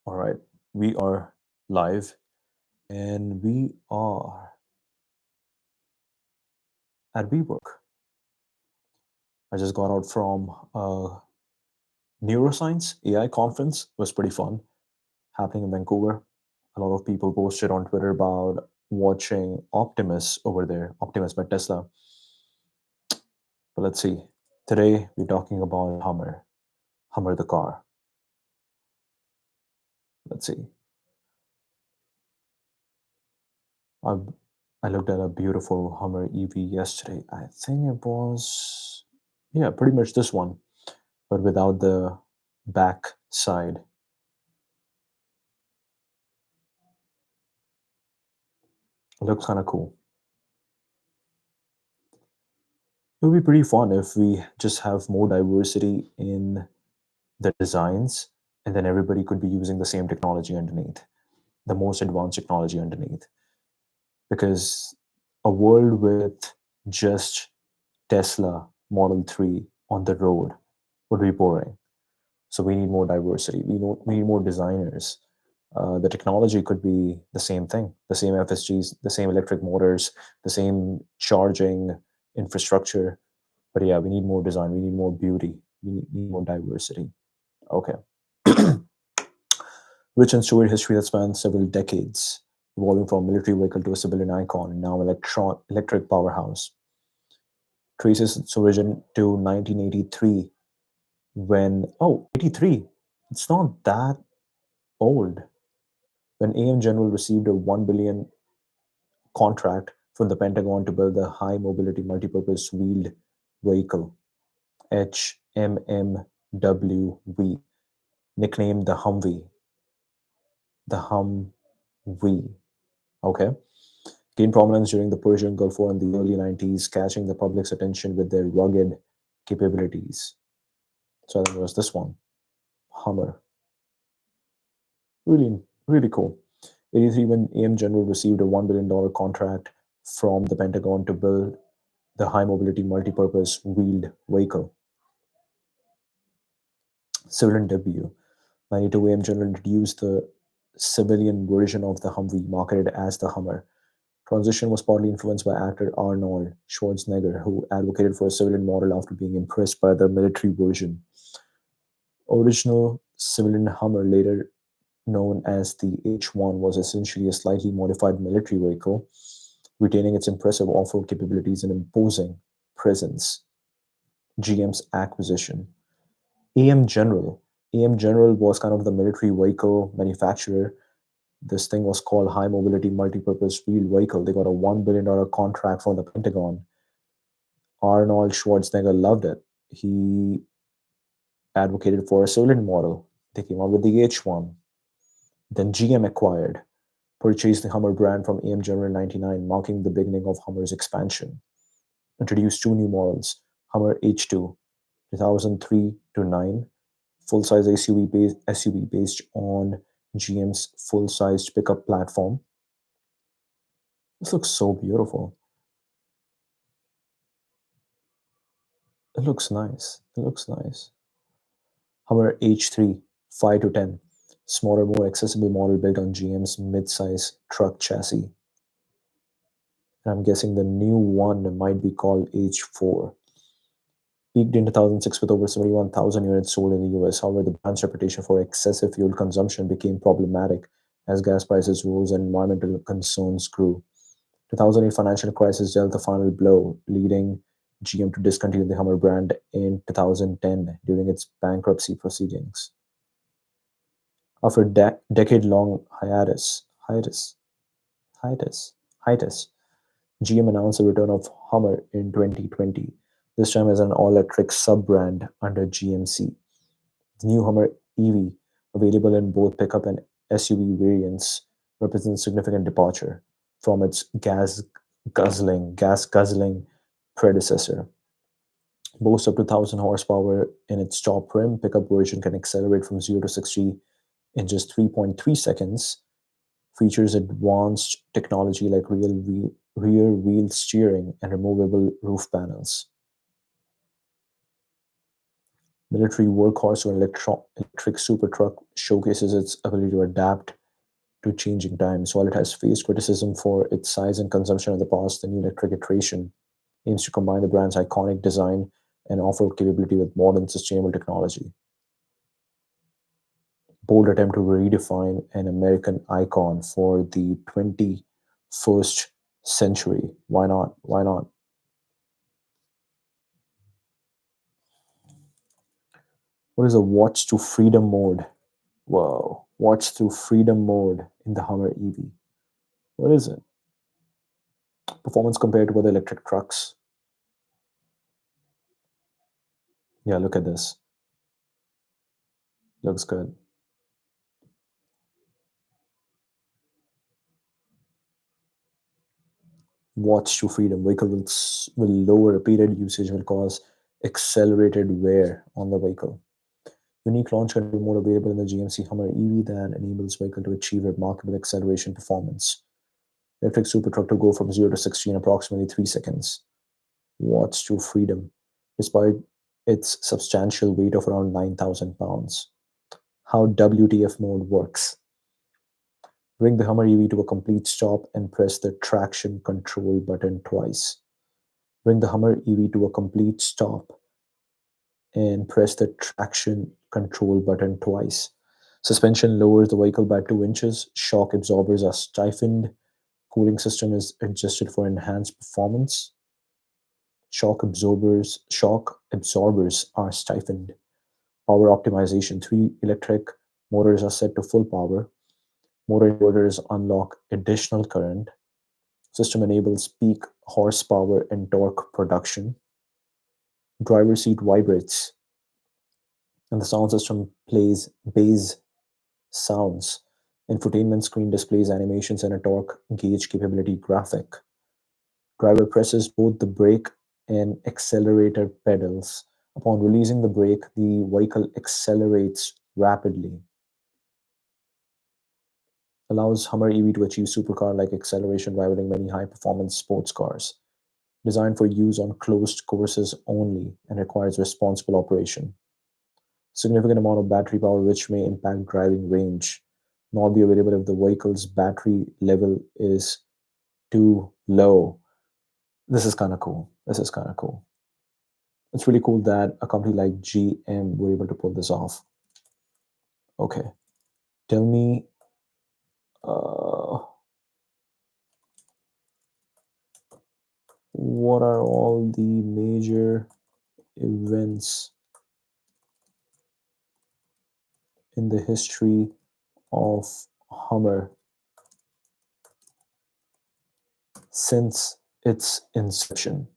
All right, we are live and we are at WeWork. I just got out from a neuroscience AI conference. It was pretty fun, happening in Vancouver. A lot of people posted on Twitter about watching Optimus over there, Optimus by Tesla. But let's see. Today we're talking about Hummer, Hummer the car. Let's see. I I looked at a beautiful Hummer EV yesterday. I think it was, yeah, pretty much this one, but without the back side. It looks kind of cool. It would be pretty fun if we just have more diversity in the designs, and then everybody could be using the same technology underneath, the most advanced technology underneath. Because a world with just Tesla Model 3 on the road would be boring. So we need more diversity. We need more designers. The technology could be the same thing, the same FSGs, the same electric motors, the same charging infrastructure. But yeah, we need more design. We need more beauty. We need more diversity. Okay. Rich and storied history that spans several decades, evolving from a military vehicle to a civilian icon, and now electric powerhouse. Traces its origin to 1983 when, oh, 83. It's not that old. When AM General received a 1 billion contract from the Pentagon to build the High Mobility Multipurpose Wheeled Vehicle, HMMWV, nicknamed the Humvee. The Humvee, okay? Gained prominence during the Persian Gulf War in the early 90s, catching the public's attention with their rugged capabilities. So I think it was this one, Hummer. Really, really cool. 83, when AM General received a $1 billion contract from the Pentagon to build the High Mobility Multipurpose Wheeled Vehicle. Civilian debut. 92, AM General introduced the civilian version of the Humvee, marketed as the Hummer. Transition was partly influenced by actor Arnold Schwarzenegger, who advocated for a civilian model after being impressed by the military version. Original civilian Hummer, later known as the H1, was essentially a slightly modified military vehicle, retaining its impressive off-road capabilities and imposing presence. GM's acquisition. AM General. AM General was kind of the military vehicle manufacturer. This thing was called High Mobility Multipurpose Wheeled Vehicle. They got a $1 billion contract from the Pentagon. Arnold Schwarzenegger loved it. He advocated for a civilian model. They came out with the H1. Then GM acquired, purchased the Hummer brand from AM General in 99, marking the beginning of Hummer's expansion. Introduced two new models, Hummer H2, 2003 to 9, full-size SUV based on GM's full-sized pickup platform. This looks so beautiful. It looks nice. It looks nice. Hummer H3, 5 to 10, smaller, more accessible model built on GM's mid-size truck chassis. And I'm guessing the new one might be called H4. Peaked in 2006 with over 71,000 units sold in the US. However, the brand's reputation for excessive fuel consumption became problematic as gas prices rose and environmental concerns grew. 2008 financial crisis dealt the final blow, leading GM to discontinue the Hummer brand in 2010 during its bankruptcy proceedings. After a decade-long hiatus, GM announced the return of Hummer in 2020, this time as an all-electric sub-brand under GMC. The new Hummer EV, available in both pickup and SUV variants, represents a significant departure from its gas-guzzling predecessor. Boasts up to 1,000 horsepower in its top trim, pickup version can accelerate from 0 to 60 in just 3.3 seconds, features advanced technology like rear wheel steering and removable roof panels. Military workhorse or electric super truck showcases its ability to adapt to changing times. While it has faced criticism for its size and consumption in the past, the new electric iteration aims to combine the brand's iconic design and off-road capability with modern sustainable technology. Bold attempt to redefine an American icon for the 21st century. Why not? Why not? What is a watch to freedom mode? Whoa, watch to freedom mode in the Hummer EV. What is it? Performance compared to other electric trucks. Yeah, look at this. Looks good. Watch to freedom. Vehicle will lower repeated usage, will cause accelerated wear on the vehicle. Unique launch control mode available in the GMC Hummer EV that enables vehicle to achieve remarkable acceleration performance. Electric super truck to go from 0 to 60 in approximately 3 seconds. Watch to freedom, despite its substantial weight of around 9,000 pounds. How WTF mode works. Bring the Hummer EV to a complete stop and press the traction control button twice. Bring the Hummer EV to a complete stop and press the traction control button twice. Suspension lowers the vehicle by 2 inches. Shock absorbers are stiffened. Cooling system is adjusted for enhanced performance. Shock absorbers are stiffened. Power optimization. 3 electric motors are set to full power. Motor inverters unlock additional current. System enables peak horsepower and torque production. Driver seat vibrates, and the sound system plays bass sounds. Infotainment screen displays animations and a torque gauge capability graphic. Driver presses both the brake and accelerator pedals. Upon releasing the brake, the vehicle accelerates rapidly. Allows Hummer EV to achieve supercar-like acceleration rivaling many high-performance sports cars. Designed for use on closed courses only and requires responsible operation. Significant amount of battery power which may impact driving range. Not be available if the vehicle's battery level is too low. This is kind of cool. This is kind of cool. It's really cool that a company like GM were able to pull this off. Okay, tell me, uh, what are all the major events in the history of Hummer since its inception?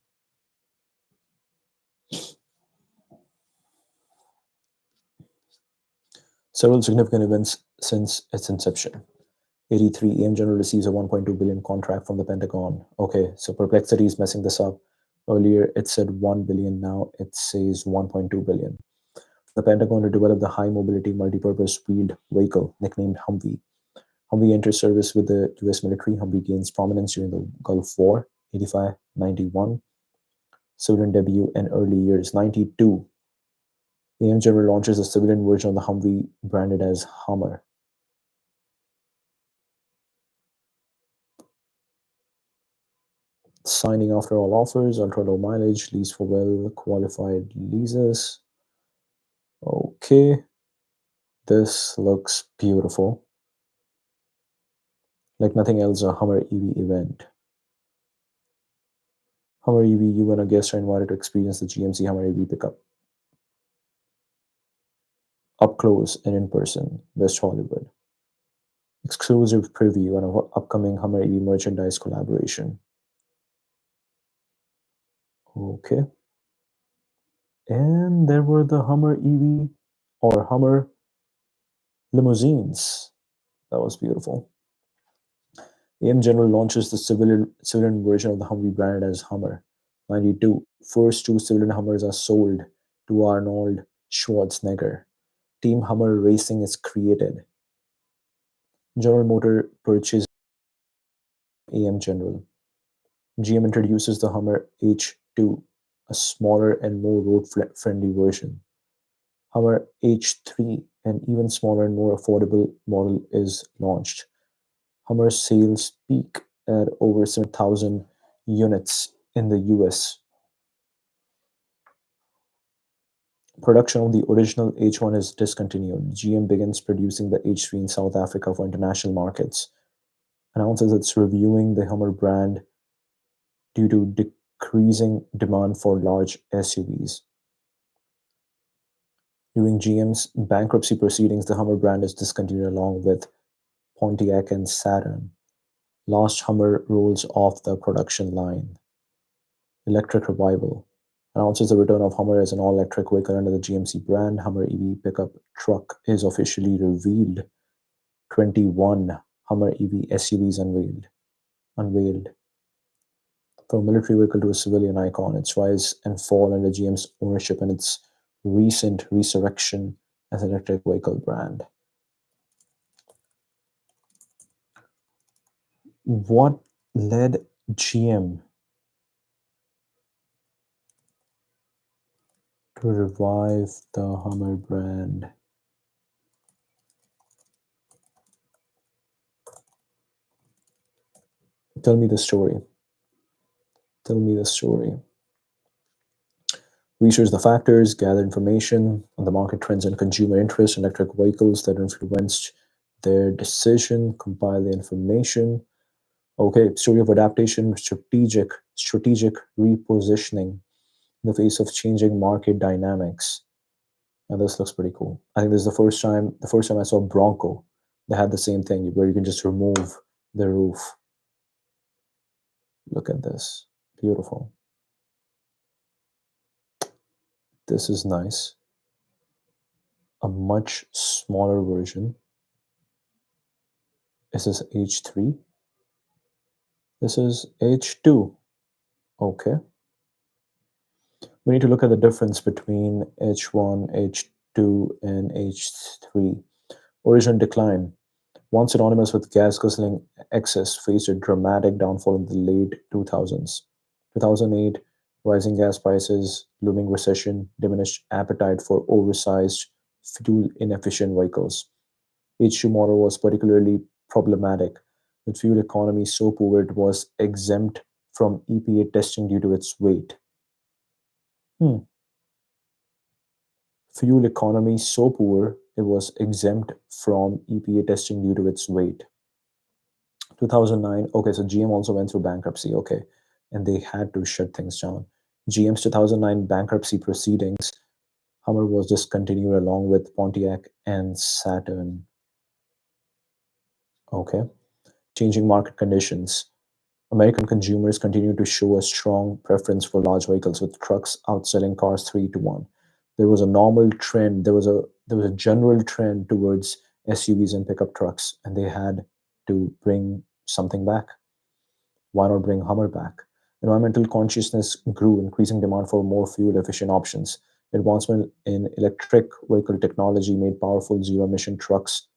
Several significant events since its inception. 83, AM General receives a 1.2 billion contract from the Pentagon. Okay, so Perplexity is messing this up. Earlier it said 1 billion, now it says 1.2 billion. The Pentagon to develop the high mobility multi-purpose wheeled vehicle nicknamed Humvee. Humvee enters service with the US military. Humvee gains prominence during the Gulf War, 85, 91, civilian debut, and early years, 92. AM General launches a civilian version of the Humvee branded as Hummer. Signing after all offers, ultra low mileage, lease for well qualified leases. Okay, this looks beautiful. Like nothing else, a Hummer EV event. Hummer EV, you and a guest are invited to experience the GMC Hummer EV pickup up close and in person, West Hollywood. Exclusive preview on an upcoming Hummer EV merchandise collaboration. Okay. And there were the Hummer EV or Hummer limousines. That was beautiful. AM General launches the civilian version of the Humvee branded as Hummer. 92. First two civilian Hummers are sold to Arnold Schwarzenegger. Team Hummer Racing is created. General Motor purchased AM General. GM introduces the Hummer H2, a smaller and more road friendly version. Hummer H3, an even smaller and more affordable model, is launched. Hummer sales peak at over 7,000 units in the US. Production of the original H1 is discontinued. GM begins producing the H3 in South Africa for international markets. Announces it's reviewing the Hummer brand due to decreasing demand for large SUVs. During GM's bankruptcy proceedings, the Hummer brand is discontinued along with Pontiac and Saturn. Lost Hummer rolls off the production line. Electric revival announces the return of Hummer as an all-electric vehicle under the GMC brand. Hummer EV pickup truck is officially revealed. 21 Hummer EV SUVs unveiled. From a military vehicle to a civilian icon, its rise and fall under GM's ownership and its recent resurrection as an electric vehicle brand. What led GM to revive the Hummer brand? Tell me the story. Tell me the story. Research the factors, gather information on the market trends and consumer interest in electric vehicles that influenced their decision, compile the information. Okay, story of adaptation, strategic repositioning in the face of changing market dynamics. Now this looks pretty cool. I think this is the first time I saw Bronco. They had the same thing where you can just remove the roof. Look at this. Beautiful. This is nice. A much smaller version. This is H3. This is H2. Okay. We need to look at the difference between H1, H2, and H3. Origin decline. Once synonymous with gas guzzling excess, faced a dramatic downfall in the late 2000s. 2008, rising gas prices, looming recession, diminished appetite for oversized, fuel inefficient vehicles. H2 model was particularly problematic, with fuel economy so poor it was exempt from EPA testing due to its weight. Hmm. Fuel economy so poor it was exempt from EPA testing due to its weight. 2009, okay, so GM also went through bankruptcy, okay, and they had to shut things down. GM's 2009 bankruptcy proceedings, Hummer was discontinued along with Pontiac and Saturn. Okay. Changing market conditions. American consumers continue to show a strong preference for large vehicles, with trucks outselling cars 3 to 1. There was a normal trend. There was a general trend towards SUVs and pickup trucks, and they had to bring something back. Why not bring Hummer back? Environmental consciousness grew, increasing demand for more fuel efficient options. Advancement in electric vehicle technology made powerful zero emission trucks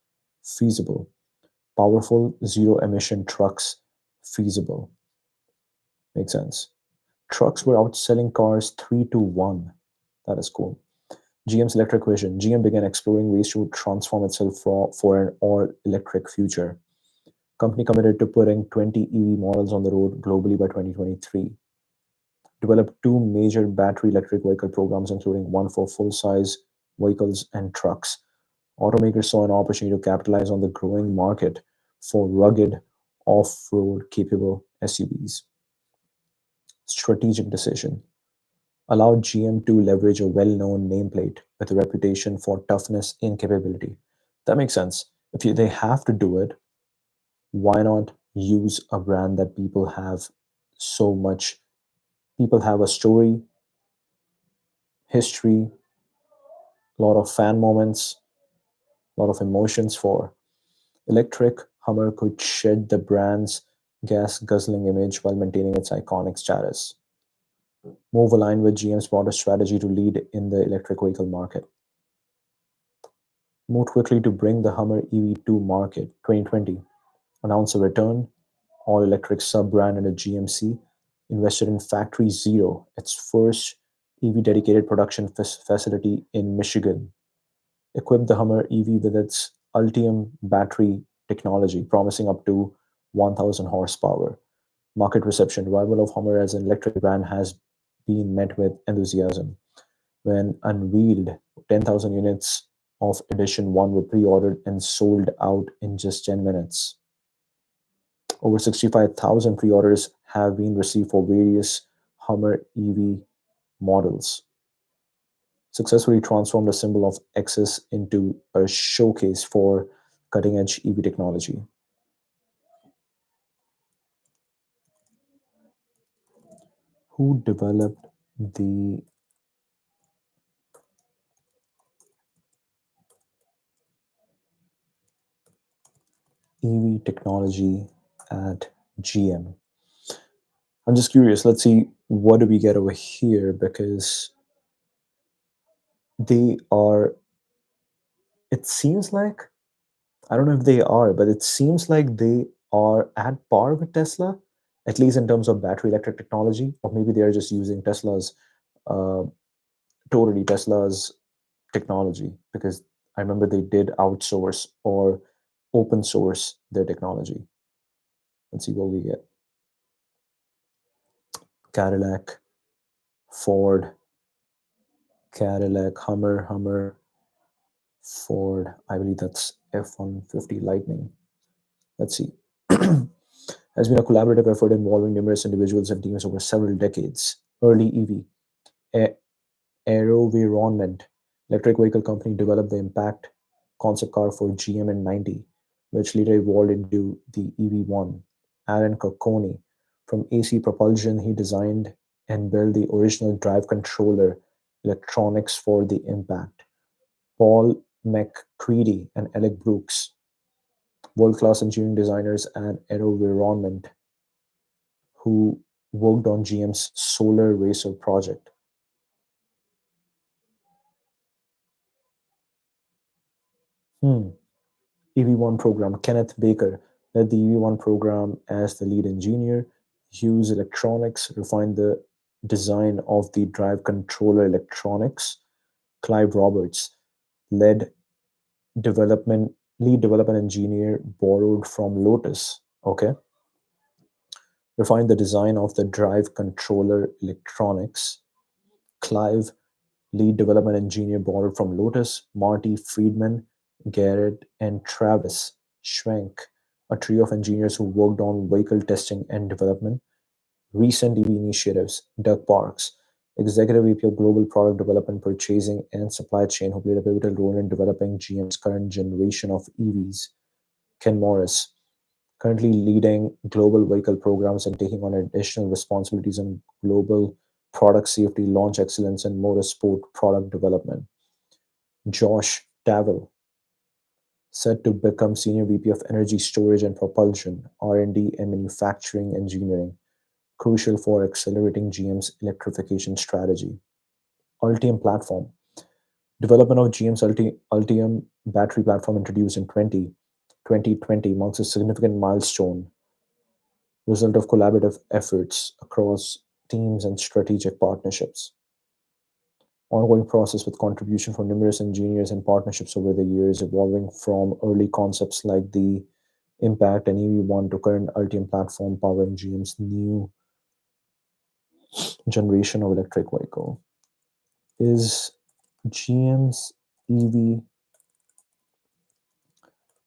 feasible. Powerful zero emission trucks feasible. Makes sense. Trucks were outselling cars 3 to 1. That is cool. GM's electric vision. GM began exploring ways to transform itself for an all electric future. Company committed to putting 20 EV models on the road globally by 2023. Developed two major battery electric vehicle programs, including one for full size vehicles and trucks. Automakers saw an opportunity to capitalize on the growing market for rugged, off road capable SUVs. Strategic decision allowed GM to leverage a well known nameplate with a reputation for toughness and capability. That makes sense. They have to do it, why not use a brand that people have so much? People have a story, history, a lot of fan moments, a lot of emotions for. Electric Hummer could shed the brand's gas guzzling image while maintaining its iconic status. Move aligned with GM's broader strategy to lead in the electric vehicle market. Moved quickly to bring the Hummer EV to market. 2020, announced a return, all electric sub brand under GMC, invested in Factory Zero, its first EV dedicated production facility in Michigan. equipped the Hummer EV with its Ultium battery technology, promising up to 1,000 horsepower. Market reception: revival of Hummer as an electric brand has been met with enthusiasm. When unveiled, 10,000 units of Edition 1 were pre ordered and sold out in just 10 minutes. Over 65,000 pre orders have been received for various Hummer EV models, successfully transformed a symbol of excess into a showcase for cutting edge EV technology. Who developed the EV technology at GM? I'm just curious. Let's see what do we get over here because they are. It seems like I don't know if they are, but it seems like they are at par with Tesla, at least in terms of battery electric technology, or maybe they are just using uh, Tesla's technology because I remember they did outsource or open source their technology. Let's see what we get. Cadillac, Ford, Cadillac, Hummer, Ford. I believe that's F-150 Lightning. Let's see. Has been a collaborative effort involving numerous individuals and teams over several decades. Early EV, AeroVironment electric vehicle company developed the Impact concept car for GM in 90, which later evolved into the EV1. Aaron Cocconi, from AC Propulsion, he designed and built the original drive controller electronics for the Impact. Paul McCready and Alec Brooks, world-class engineering designers at AeroVironment, who worked on GM's Solar Racer project. Hmm. EV1 program. Kenneth Baker led the EV1 program as the lead engineer. Hughes Electronics refined the design of the drive controller electronics. Clive Roberts led development lead development engineer borrowed from Lotus. Okay. Refined the design of the drive controller electronics. Clive, lead development engineer borrowed from Lotus. Marty Friedman, Garrett, and Travis Schwenk, a trio of engineers who worked on vehicle testing and development. Recent EV initiatives: Doug Parks, Executive VP of Global Product Development, Purchasing, and Supply Chain, who played a pivotal role in developing GM's current generation of EVs. Ken Morris, currently leading global vehicle programs and taking on additional responsibilities on global product safety, launch excellence, and motorsport product development. Josh Tavel, set to become Senior VP of Energy Storage and Propulsion, R&D, and Manufacturing Engineering, crucial for accelerating GM's electrification strategy. Ultium Platform, development of GM's Ultium battery platform introduced in 2020 marks a significant milestone, result of collaborative efforts across teams and strategic partnerships. Ongoing process with contribution from numerous engineers and partnerships over the years, evolving from early concepts like the Impact and EV1 to current Ultium platform powering GM's new generation of electric vehicle. Is GM's EV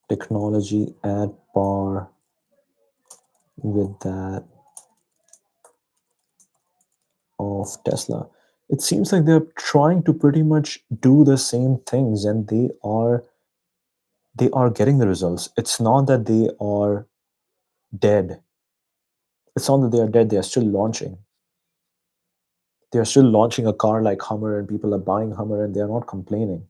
technology at par with that of Tesla? It seems like they're trying to pretty much do the same things and they are getting the results. It's not that they are dead. It's not that they are dead, they are still launching. They are still launching a car like Hummer and people are buying Hummer and they are not complaining.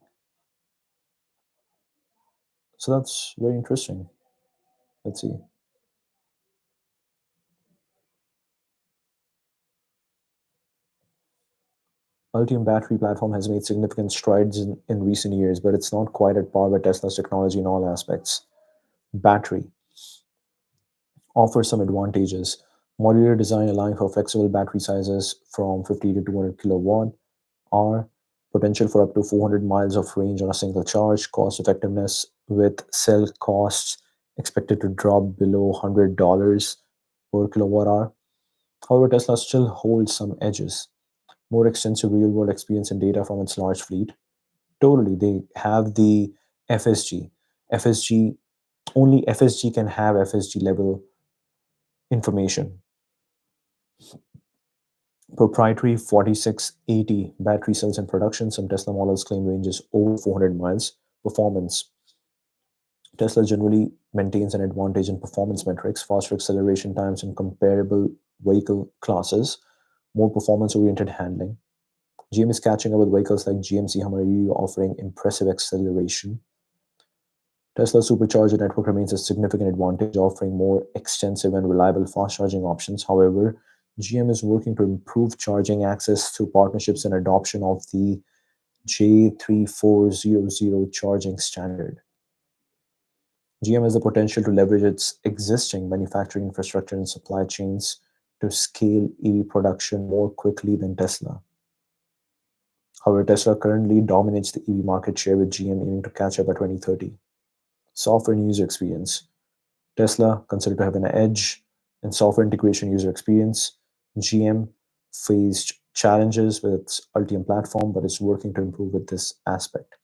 So that's very interesting. Let's see. Ultium battery platform has made significant strides in recent years, but it's not quite at par with Tesla's technology in all aspects. Battery offers some advantages. Modular design allowing for flexible battery sizes from 50 to 200 kilowatt hour. potential for up to 400 miles of range on a single charge, cost effectiveness with cell costs expected to drop below $100 per kilowatt hour. However, Tesla still holds some edges. More extensive real world experience and data from its large fleet. Totally, they have the FSG. FSG, only FSG can have FSG level information. Proprietary 4680 battery cells in production. Some Tesla models claim ranges over 400 miles. Performance. Tesla generally maintains an advantage in performance metrics, faster acceleration times in comparable vehicle classes, more performance oriented handling. GM is catching up with vehicles like GMC Hummer EV offering impressive acceleration. Tesla's supercharger network remains a significant advantage, offering more extensive and reliable fast charging options. However, GM is working to improve charging access through partnerships and adoption of the J3400 charging standard. GM has the potential to leverage its existing manufacturing infrastructure and supply chains to scale EV production more quickly than Tesla. However, Tesla currently dominates the EV market share, with GM aiming to catch up by 2030. Software and user experience. Tesla considered to have an edge in software integration user experience. GM faced challenges with its Ultium platform, but is working to improve with this aspect.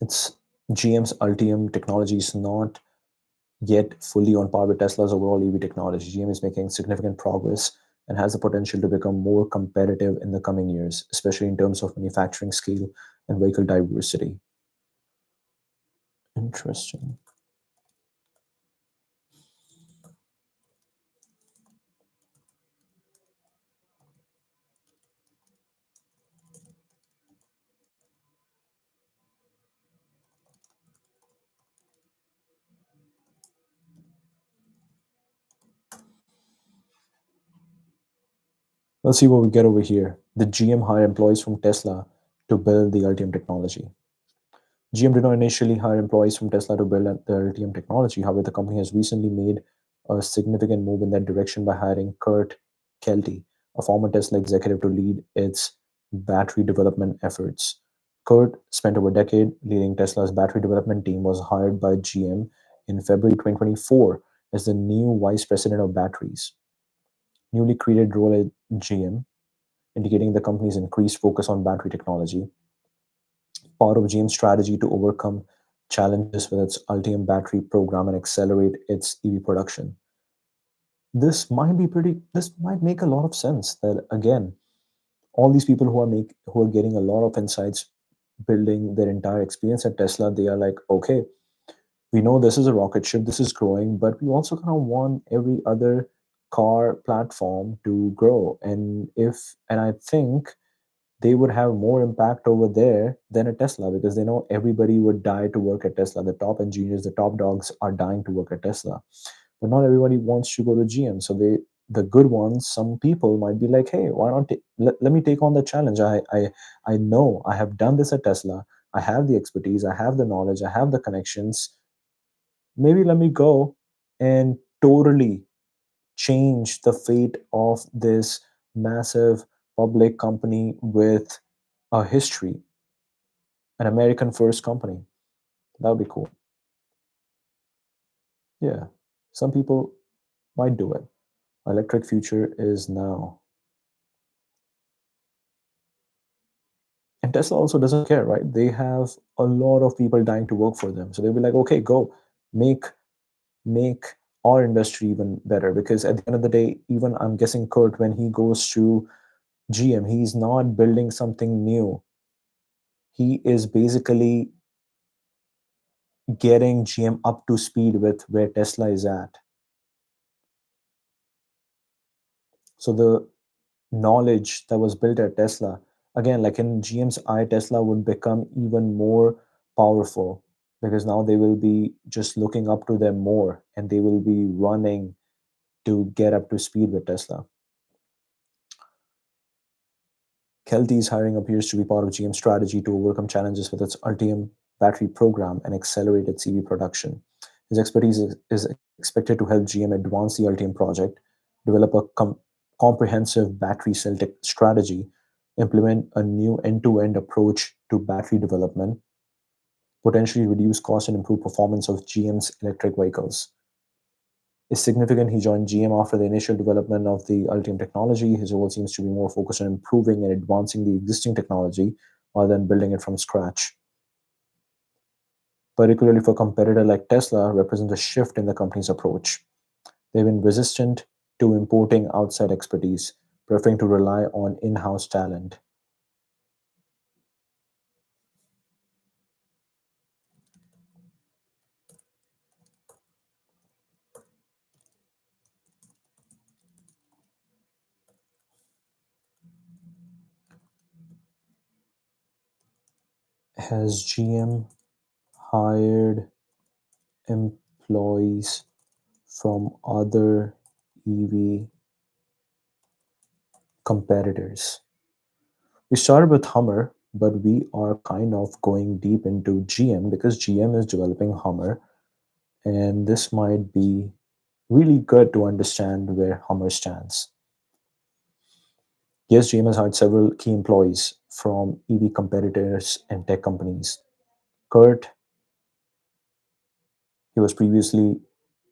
It's GM's Ultium technology is not yet fully on par with Tesla's overall EV technology. GM is making significant progress and has the potential to become more competitive in the coming years, especially in terms of manufacturing scale and vehicle diversity. Interesting. Let's see what we get over here. The GM hire employees from Tesla to build the Ultium technology. GM did not initially hire employees from Tesla to build the Ultium technology. However, the company has recently made a significant move in that direction by hiring Kurt Kelty, a former Tesla executive, to lead its battery development efforts. Kurt spent over a decade leading Tesla's battery development team, was hired by GM in February 2024 as the new vice president of batteries, newly created role at GM, indicating the company's increased focus on battery technology, part of GM's strategy to overcome challenges with its Ultium battery program and accelerate its EV production. This might make a lot of sense that again, all these people who are getting a lot of insights building their entire experience at Tesla, they are like, okay, we know this is a rocket ship, this is growing, but we also kind of want every other car platform to grow. And I think they would have more impact over there than a Tesla, because they know everybody would die to work at Tesla. The top engineers, the top dogs are dying to work at Tesla. But not everybody wants to go to GM. So the good ones, some people might be like, hey, why not let me take on the challenge. I know I have done this at Tesla. I have the expertise, I have the knowledge, I have the connections. Maybe let me go and totally change the fate of this massive public company with a history, an American first company. That would be cool. Yeah. Some people might do it. Electric future is now. And Tesla also doesn't care, right? They have a lot of people dying to work for them. So they'll be like, okay, go make make our industry even better. Because at the end of the day, even I'm guessing Kurt, when he goes to GM, he's not building something new. He is basically getting GM up to speed with where Tesla is at. So the knowledge that was built at Tesla, again, like in GM's eye, Tesla would become even more powerful, because now they will be just looking up to them more and they will be running to get up to speed with Tesla. Kelty's hiring appears to be part of GM's strategy to overcome challenges with its Ultium battery program and accelerate its EV production. His expertise is expected to help GM advance the Ultium project, develop a comprehensive battery cell strategy, implement a new end-to-end approach to battery development, potentially reduce cost and improve performance of GM's electric vehicles. Is significant. He joined GM after the initial development of the Ultium technology. His role seems to be more focused on improving and advancing the existing technology rather than building it from scratch. Particularly for a competitor like Tesla, represents a shift in the company's approach. They've been resistant to importing outside expertise, preferring to rely on in-house talent. Has GM hired employees from other EV competitors? We started with Hummer, but we are kind of going deep into GM because GM is developing Hummer, and this might be really good to understand where Hummer stands. Yes, GM has hired several key employees from EV competitors and tech companies. Kurt, he was previously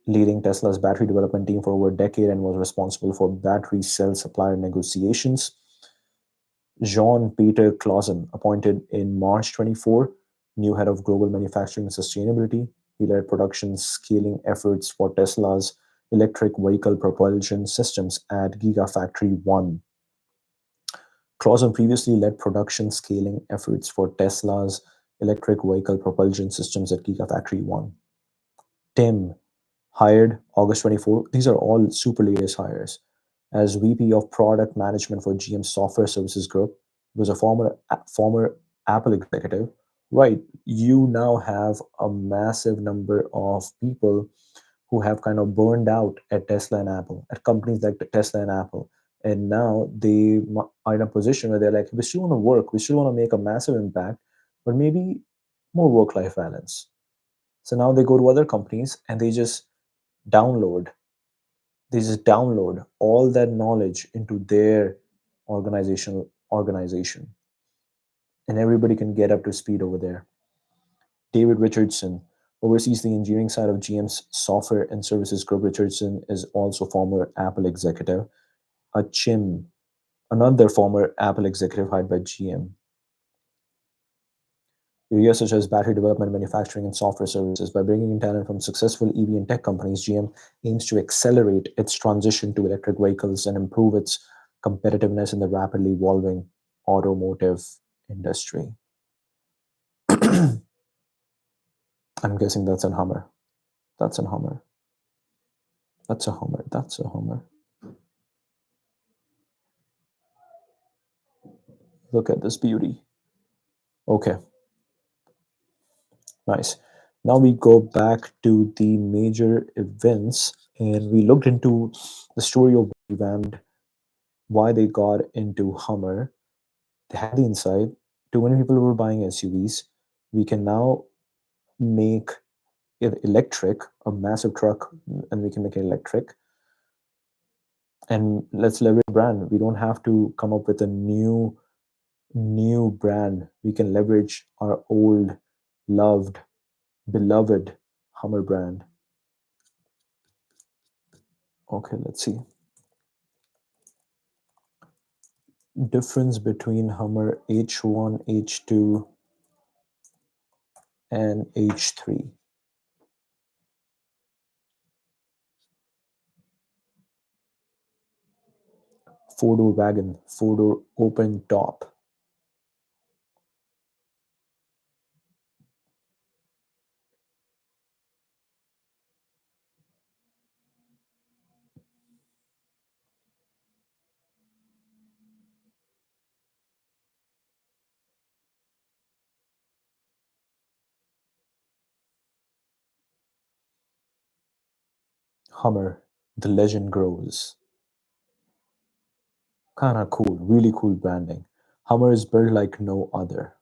leading Tesla's battery development team for over a decade and was responsible for battery cell supplier negotiations. Jean-Peter Clausen, appointed in March 24, new head of global manufacturing and sustainability. He led production scaling efforts for Tesla's electric vehicle propulsion systems at Gigafactory 1. Clausen previously led production scaling efforts for Tesla's electric vehicle propulsion systems at Gigafactory 1. Tim, hired August 24. These are all super latest hires. As VP of Product Management for GM Software Services Group, he was a former Apple executive. Right, you now have a massive number of people who have kind of burned out at Tesla and Apple, at companies like Tesla and Apple. And now they are in a position where they're like, we still want to work, we still want to make a massive impact, but maybe more work life balance. So now they go to other companies and download they just download all that knowledge into their organization, and everybody can get up to speed over there. David Richardson oversees the engineering side of GM's software and services group. Richardson is also former Apple executive. Chim, another former Apple executive hired by GM. Areas such as battery development, manufacturing, and software services. By bringing in talent from successful EV and tech companies, GM aims to accelerate its transition to electric vehicles and improve its competitiveness in the rapidly evolving automotive industry. I'm guessing that's a Hummer. That's a Hummer. That's a Hummer. That's a Hummer. Look at this beauty. Okay, nice. Now we go back to the major events and we looked into the story of revamped, why they got into Hummer. They had the insight. Too many people were buying SUVs. We can now make it electric, a massive truck, and we can make it electric. And let's leverage brand. We don't have to come up with a new brand. We can leverage our old, loved, beloved Hummer brand. Okay, let's see. Difference between Hummer H1, H2, and H3. Four-door wagon, four-door open top. Hummer, the legend grows. Kind of cool, really cool branding. Hummer is built like no other.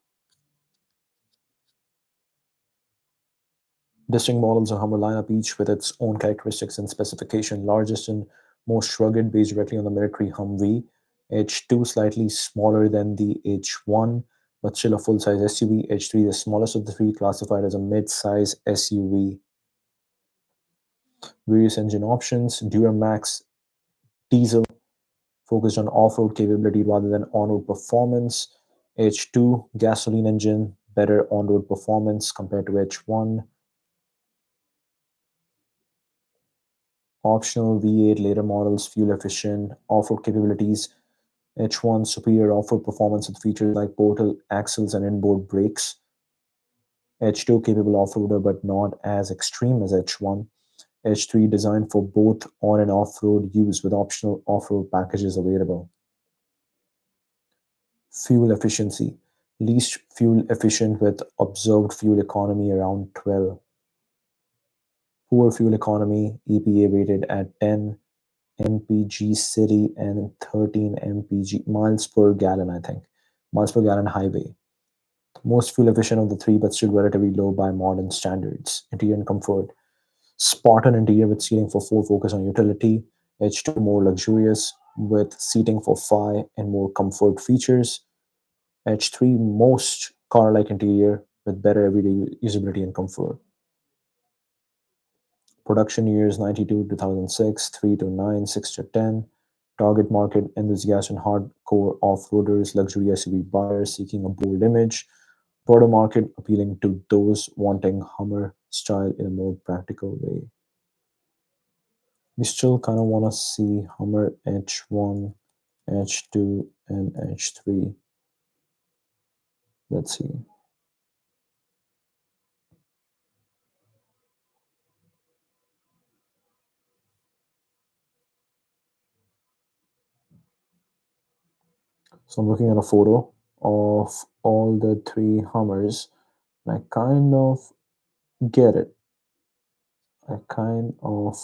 Distinct models of Hummer lineup, each with its own characteristics and specification. Largest in Most rugged, based directly on the military Humvee. H2 slightly smaller than the H1, but still a full-size SUV. H3, the smallest of the three, classified as a mid-size SUV. Various engine options: Duramax diesel, focused on off-road capability rather than on-road performance. H2 gasoline engine, better on-road performance compared to H1. Optional V8 later models, fuel efficient, off-road capabilities. H1 superior off-road performance with features like portal axles and inboard brakes. H2 capable off-roader but not as extreme as H1. H3 designed for both on and off-road use with optional off-road packages available. Fuel efficiency. Least fuel efficient with observed fuel economy around 12. Poor fuel economy, EPA rated at 10 mpg city and 13 mpg miles per gallon, I think. Miles per gallon highway. Most fuel efficient of the three, but still relatively low by modern standards. Interior and comfort. Spartan interior with seating for four, focus on utility. H2 more luxurious with seating for five and more comfort features. H3 most car-like interior with better everyday usability and comfort. Production years 92 to 2006, 3 to 9, 6 to 10. Target market enthusiasts and hardcore off-roaders, luxury SUV buyers seeking a bold image. Broader market appealing to those wanting Hummer style in a more practical way. We still kind of want to see Hummer H1, H2, and H3. Let's see. So I'm looking at a photo of all the three Hummers, and I kind of get it. I kind of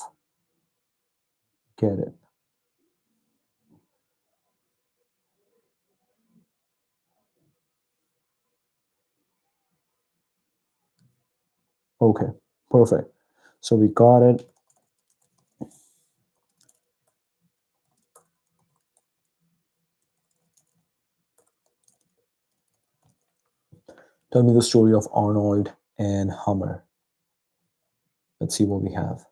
get it. Okay, perfect. So we got it. Tell me the story of Arnold and Hummer. Let's see what we have.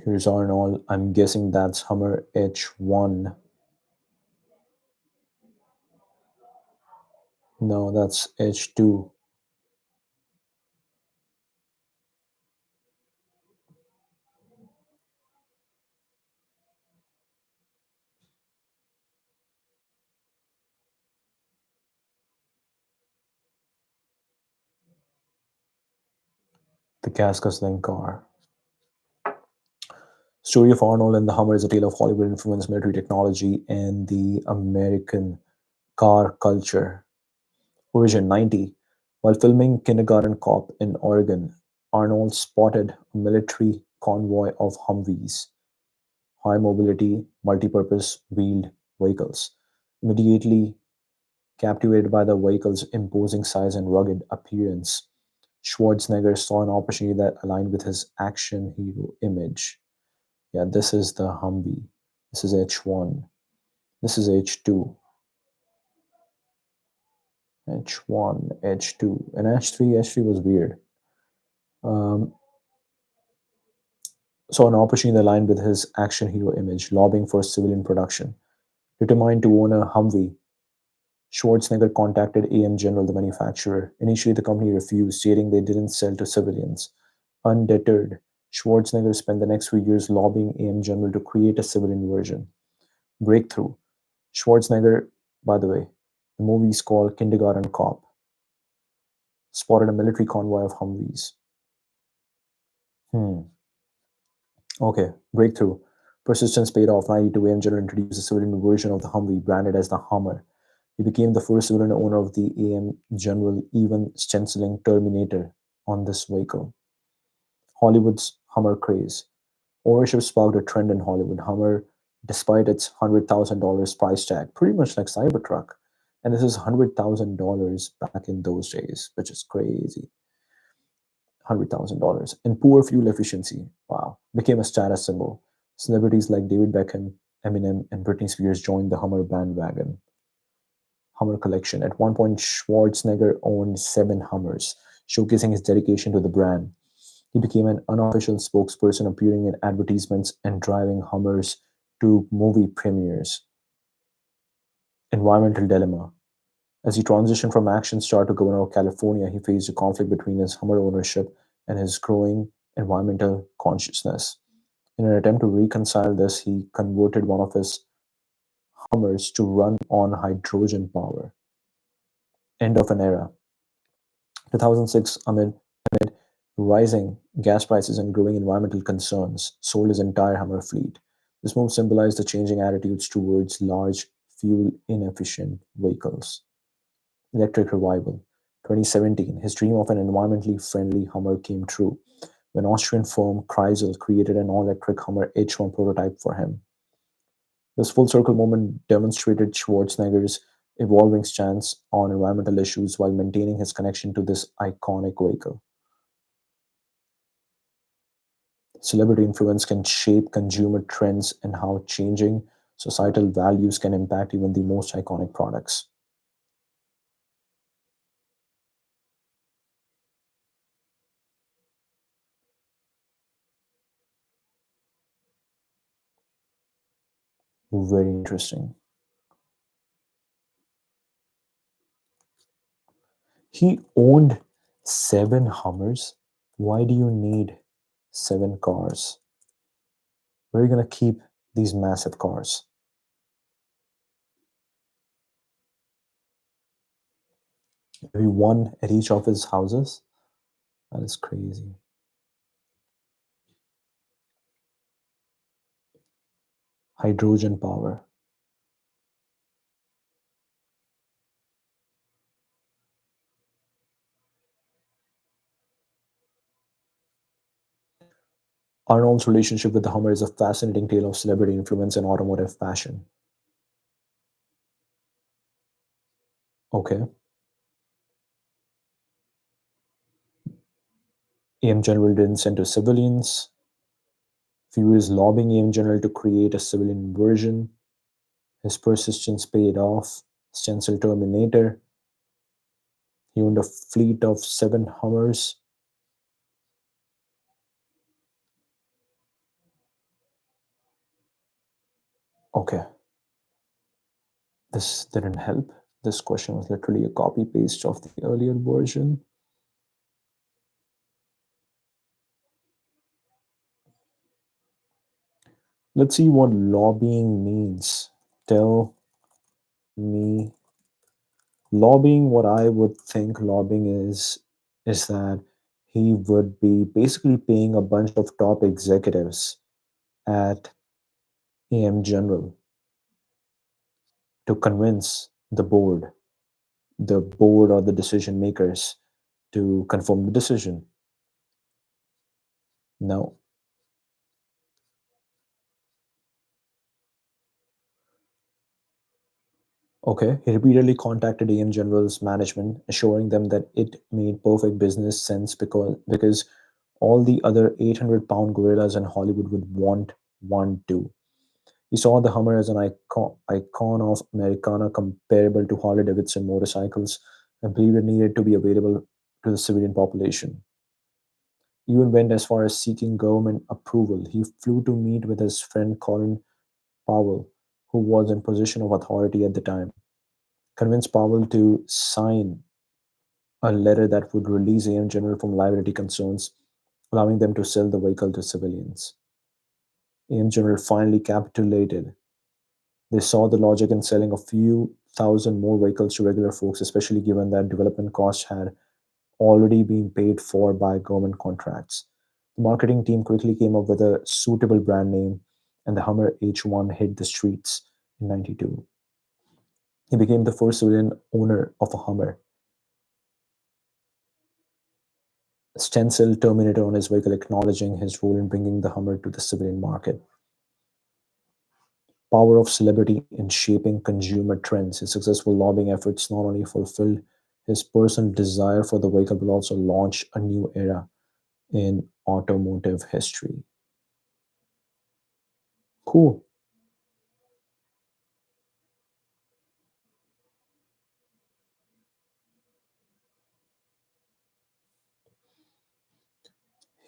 Here's Arnold. I'm guessing that's Hummer H1. No, that's H2. The gas guzzling car. Story of Arnold and the Hummer is a tale of Hollywood influenced military technology and the American car culture. Origin 90. While filming Kindergarten Cop in Oregon, Arnold spotted a military convoy of Humvees, high mobility, multi purpose wheeled vehicles. Immediately captivated by the vehicle's imposing size and rugged appearance, Schwarzenegger saw an opportunity that aligned with his action hero image. Yeah, this is the Humvee. This is H1. This is H2. H1, H2, and H3. H3 was weird. Um, saw an opportunity that aligned with his action hero image, lobbying for civilian production. Determined to own a Humvee, Schwarzenegger contacted AM General, the manufacturer. Initially, the company refused, stating they didn't sell to civilians. Undeterred, Schwarzenegger spent the next few years lobbying AM General to create a civilian version. Breakthrough. Schwarzenegger, by the way, the movie is called Kindergarten Cop, spotted a military convoy of Humvees. Hmm. Okay, breakthrough. Persistence paid off. 92 AM General introduced a civilian version of the Humvee, branded as the Hummer. He became the first civilian owner of the AM General, even stenciling Terminator on this vehicle. Hollywood's Hummer craze. Ownership sparked a trend in Hollywood. Hummer, despite its $100,000 price tag, pretty much like Cybertruck. And this is $100,000 back in those days, which is crazy. $100,000. And poor fuel efficiency, wow, became a status symbol. Celebrities like David Beckham, Eminem, and Britney Spears joined the Hummer bandwagon. Hummer collection. At one point, Schwarzenegger owned seven Hummers, showcasing his dedication to the brand. He became an unofficial spokesperson, appearing in advertisements and driving Hummers to movie premieres. Environmental dilemma. As he transitioned from action star to governor of California, he faced a conflict between his Hummer ownership and his growing environmental consciousness. In an attempt to reconcile this, he converted one of his Hummers to run on hydrogen power. End of an era. 2006, amid rising gas prices and growing environmental concerns, sold his entire Hummer fleet. This move symbolized the changing attitudes towards large, fuel inefficient vehicles. Electric revival. 2017, his dream of an environmentally friendly Hummer came true when Austrian firm Chrysler created an all electric Hummer H1 prototype for him. This full circle moment demonstrated Schwarzenegger's evolving stance on environmental issues while maintaining his connection to this iconic vehicle. Celebrity influence can shape consumer trends and how changing societal values can impact even the most iconic products. Very interesting. He owned seven Hummers. Why do you need seven cars? Where are you going to keep these massive cars? Maybe one at each of his houses? That is crazy. Hydrogen power. Arnold's relationship with the Hummer is a fascinating tale of celebrity influence and automotive passion. Okay. AM General didn't send to civilians. Furious lobbying AM General to create a civilian version. His persistence paid off. Stencil Terminator. He owned a fleet of seven Hummers. Okay, this didn't help. This question was literally a copy paste of the earlier version. Let's see what lobbying means. Tell me lobbying. What I would think lobbying is that he would be basically paying a bunch of top executives at AM General to convince the board or the decision makers to confirm the decision. No. Okay. He repeatedly contacted AM General's management, assuring them that it made perfect business sense because all the other 800-pound gorillas in Hollywood would want one too. He saw the Hummer as an icon of Americana comparable to Harley Davidson motorcycles and believed it needed to be available to the civilian population. He even went as far as seeking government approval. He flew to meet with his friend Colin Powell, who was in position of authority at the time, convinced Powell to sign a letter that would release AM General from liability concerns, allowing them to sell the vehicle to civilians. AM General finally capitulated. They saw the logic in selling a few thousand more vehicles to regular folks, especially given that development costs had already been paid for by government contracts. The marketing team quickly came up with a suitable brand name, and the Hummer H1 hit the streets in 92. He became the first civilian owner of a Hummer. Stencil Terminator on his vehicle, acknowledging his role in bringing the Hummer to the civilian market. Power of celebrity in shaping consumer trends. His successful lobbying efforts not only fulfilled his personal desire for the vehicle but also launched a new era in automotive history. Cool.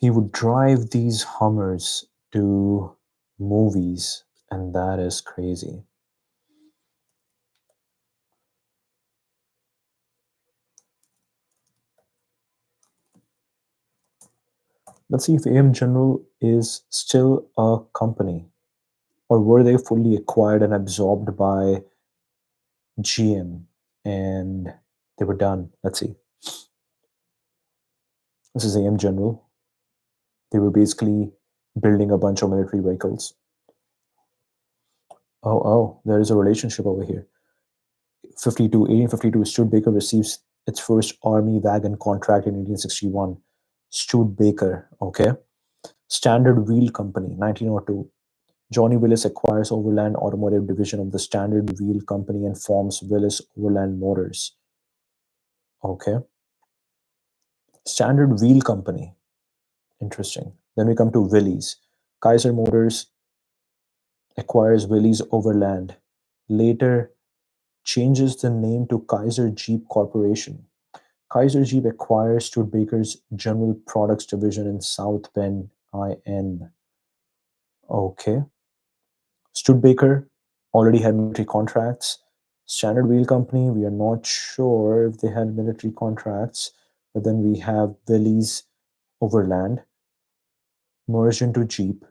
He would drive these Hummers to movies, and that is crazy. Let's see if AM General is still a company, or were they fully acquired and absorbed by GM and they were done. Let's see. This is AM General. They were basically building a bunch of military vehicles. There is a relationship over here. 1852, Studebaker receives its first army wagon contract in 1861. Studebaker, okay. Standard Wheel Company, 1902. Johnny Willis acquires Overland Automotive Division of the Standard Wheel Company and forms Willis Overland Motors. Okay. Standard Wheel Company. Interesting. Then we come to Willys. Kaiser Motors acquires Willys Overland. Later changes the name to Kaiser Jeep Corporation. Kaiser Jeep acquires Studebaker's General Products Division in South Bend, IN. Okay. Studebaker already had military contracts. Standard Wheel Company, we are not sure if they had military contracts, but then we have Willys Overland merged into Jeep.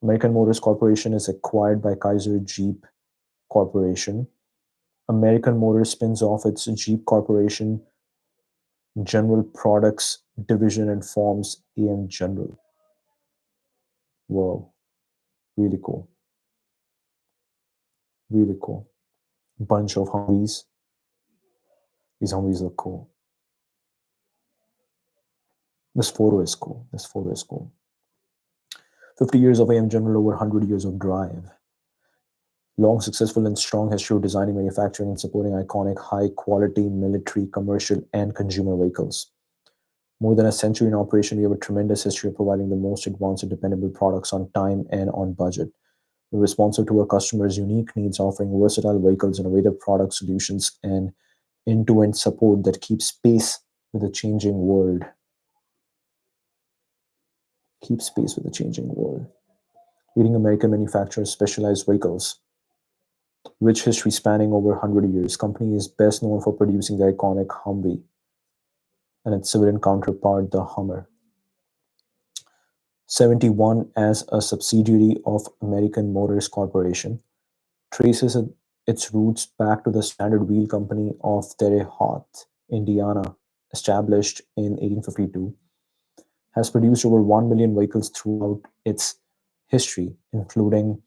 American Motors Corporation is acquired by Kaiser Jeep Corporation. American Motors spins off its Jeep Corporation General Products division and forms AM General. Whoa, really cool. Really cool. Bunch of Humvees. These Humvees look cool. This photo is cool. This photo is cool. 50 years of AM General over 100 years of drive. Long, successful, and strong history of designing, manufacturing, and supporting iconic, high-quality military, commercial, and consumer vehicles. More than a century in operation, we have a tremendous history of providing the most advanced and dependable products on time and on budget. We're responsive to our customers' unique needs, offering versatile vehicles, innovative product solutions, and end-to-end support that keeps pace with the changing world. Keep pace with the changing world. Leading American manufacturers specialized vehicles. Rich history spanning over 100 years. Company is best known for producing the iconic Humvee and its civilian counterpart, the Hummer. 71 as a subsidiary of American Motors Corporation, traces its roots back to the Standard Wheel Company of Terre Haute, Indiana, established in 1852, has produced over 1 million vehicles throughout its history, including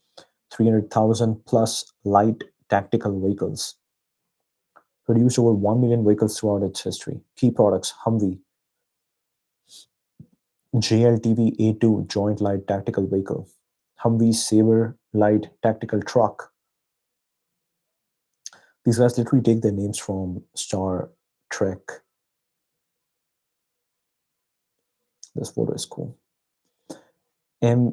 300,000 plus light tactical vehicles. Produced over 1 million vehicles throughout its history. Key products: Humvee, JLTV A2 Joint Light Tactical Vehicle, Humvee Sabre Light Tactical Truck. These guys literally take their names from Star Trek. This photo is cool. MIC,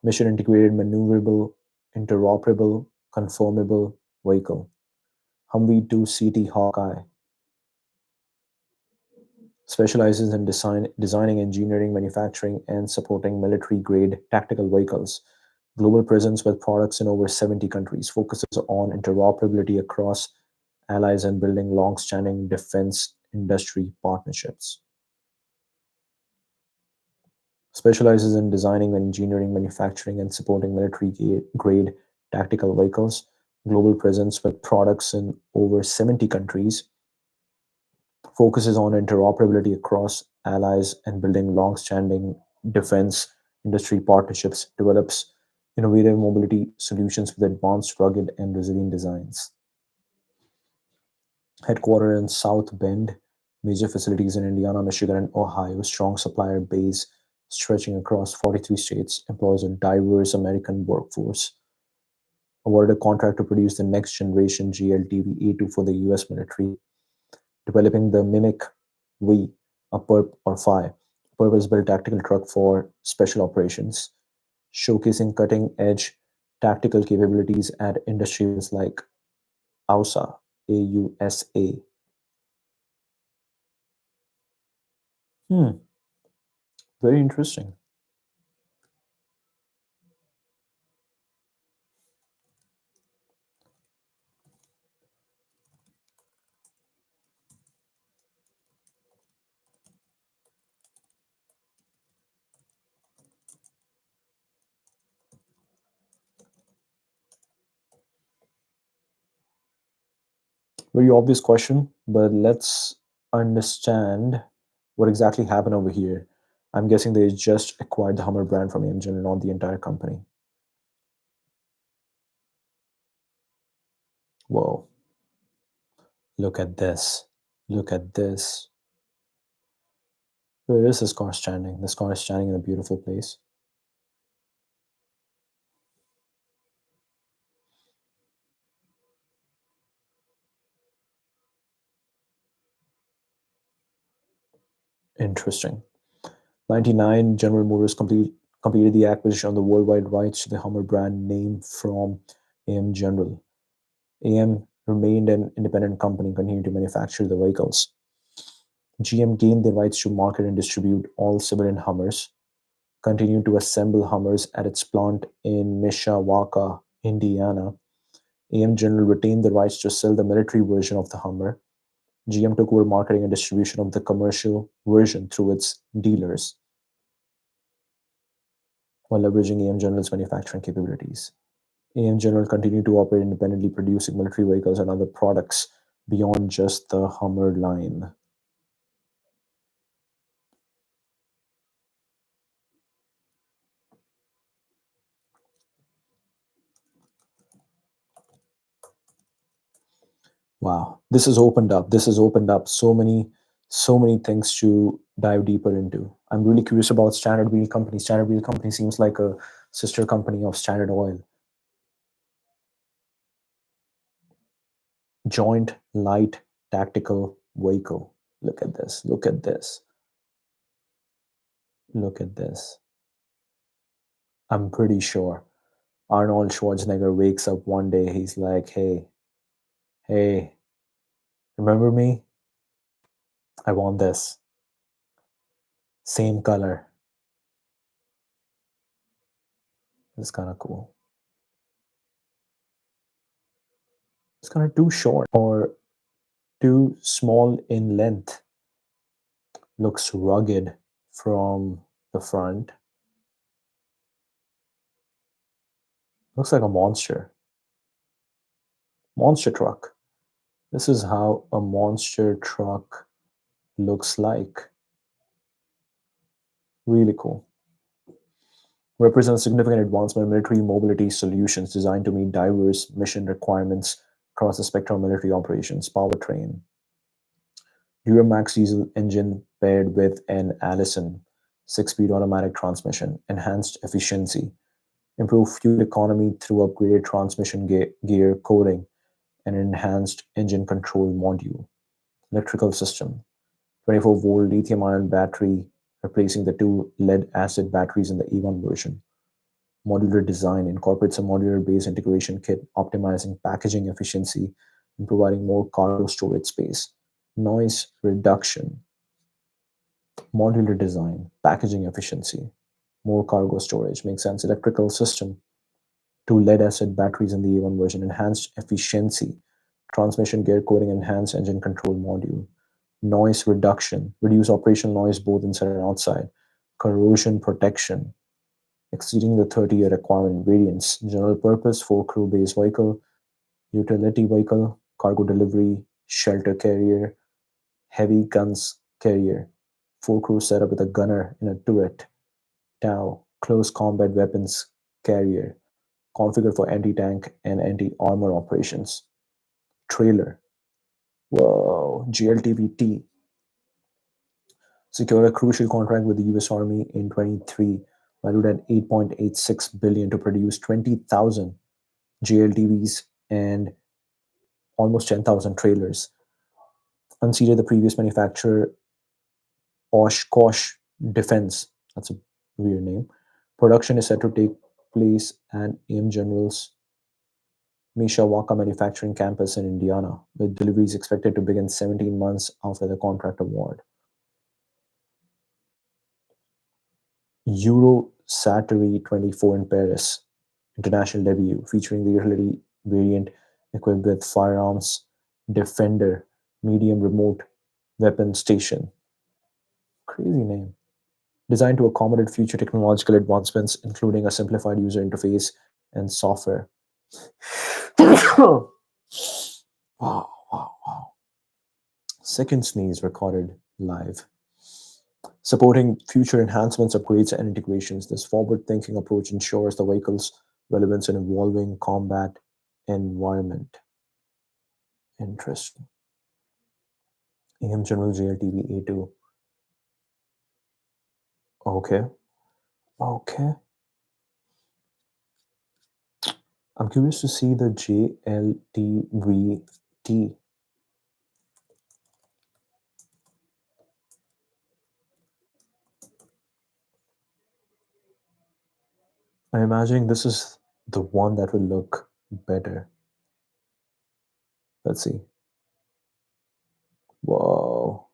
Mission Integrated Maneuverable Interoperable Conformable Vehicle. Humvee 2 CT Hawkeye specializes in designing, engineering, manufacturing, and supporting military-grade tactical vehicles. Global presence with products in over 70 countries, focuses on interoperability across allies and building long-standing defense industry partnerships. Specializes in designing, engineering, manufacturing, and supporting military-grade tactical vehicles. Global presence with products in over 70 countries, focuses on interoperability across allies and building long-standing defense industry partnerships, develops innovative mobility solutions with advanced, rugged, and resilient designs. Headquartered in South Bend, major facilities in Indiana, Michigan, and Ohio, strong supplier base stretching across 43 states, employs a diverse American workforce. Awarded a contract to produce the next generation GLTV A2 for the US military, developing the Mimic V a PERP or PHI, purpose-built tactical truck for special operations, showcasing cutting-edge tactical capabilities at industry events like AUSA, AUSA. Hmm, very interesting. Very obvious question, but let's understand what exactly happened over here. I'm guessing they just acquired the Hummer brand from AMG and not the entire company. Whoa, look at this. Look at this. Where is this car standing? This car is standing in a beautiful place. Interesting. 99, General Motors completed the acquisition of the worldwide rights to the Hummer brand name from AM General. AM remained an independent company and continued to manufacture the vehicles. GM gained the rights to market and distribute all civilian Hummers, continued to assemble Hummers at its plant in Mishawaka, Indiana. AM General retained the rights to sell the military version of the Hummer. GM took over marketing and distribution of the commercial version through its dealers while leveraging AM General's manufacturing capabilities. AM General continued to operate independently, producing military vehicles and other products beyond just the Hummer line. Wow, this has opened up. This has opened up so many things to dive deeper into. I'm really curious about Standard Wheel Company. Standard Wheel Company seems like a sister company of Standard Oil. Joint Light Tactical Vehicle. Look at this. Look at this. Look at this. I'm pretty sure Arnold Schwarzenegger wakes up one day. He's like, hey, remember me? I want this. Same color. It's kind of cool. It's kind of too short or too small in length. Looks rugged from the front. Looks like a monster. Monster truck. This is how a monster truck looks like. Really cool. Represents significant advancement in military mobility solutions designed to meet diverse mission requirements across the spectrum of military operations. Powertrain. Duramax diesel engine paired with an Allison 6-speed automatic transmission. Enhanced efficiency. Improved fuel economy through upgraded transmission gear coding and enhanced engine control module. Electrical system. 24-volt lithium-ion battery replacing the two lead-acid batteries in the E1 version. Modular design incorporates a modular-based integration kit, optimizing packaging efficiency and providing more cargo storage space. Noise reduction, modular design, packaging efficiency, more cargo storage. Makes sense. Electrical system, two lead-acid batteries in the E1 version, enhanced efficiency, transmission gear coding, enhanced engine control module. Noise reduction, reduce operational noise both inside and outside. Corrosion protection, exceeding the 30-year requirement. Variants, general purpose, 4 crew base vehicle, utility vehicle, cargo delivery, shelter carrier, heavy guns carrier, 4 crew setup with a gunner in a turret, TOW, close combat weapons carrier, configured for anti-tank and anti-armor operations. Trailer, whoa, GLTVT, secured a crucial contract with the US Army in 23, valued at 8.86 billion to produce 20,000 JLTVs and almost 10,000 trailers. Unseated the previous manufacturer Oshkosh Defense. That's a weird name. Production is set to take place at AM General's Mishawaka manufacturing campus in Indiana, with deliveries expected to begin 17 months after the contract award. Eurosatory 24 in Paris, international debut, featuring the utility variant equipped with firearms defender, medium remote weapon station. Crazy name. Designed to accommodate future technological advancements, including a simplified user interface and software. Wow, wow, wow. Second sneeze recorded live. Supporting future enhancements, upgrades, and integrations, this forward thinking approach ensures the vehicle's relevance in evolving combat environment. Interesting. AM General JLTV A2. Okay. Okay. I'm curious to see the JLTVT. I'm imagining this is the one that will look better. Let's see. Whoa.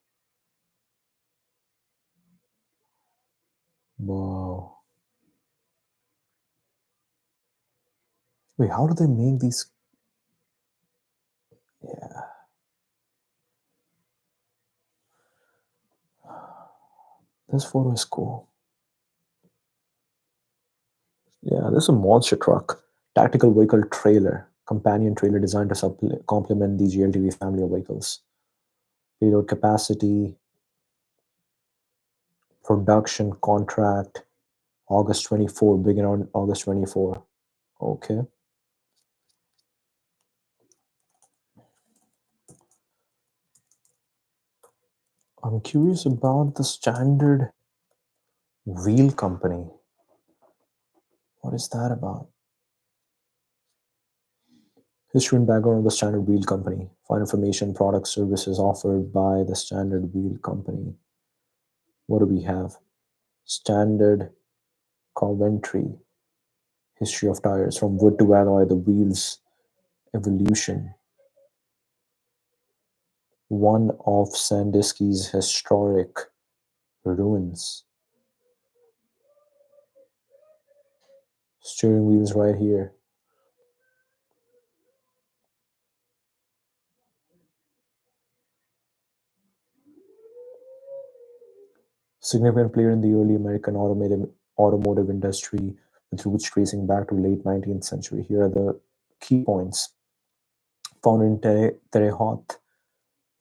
Whoa. Wait, how do they make these? Yeah. This photo is cool. Yeah, this is a monster truck. Tactical vehicle trailer. Companion trailer designed to complement the GLTV family of vehicles. Payload capacity, production contract, August 24, begin on August 24. Okay. I'm curious about the Standard Wheel Company. What is that about? History and background of the Standard Wheel Company. Find information, products, services offered by the Standard Wheel Company. What do we have? Standard Coventry. History of tires, from wood to alloy, the wheels evolution. One of Sandusky's historic ruins. Steering wheels right here. Significant player in the early American automotive industry, with roots tracing back to late 19th century. Here are the key points. Founded in Terre Haute,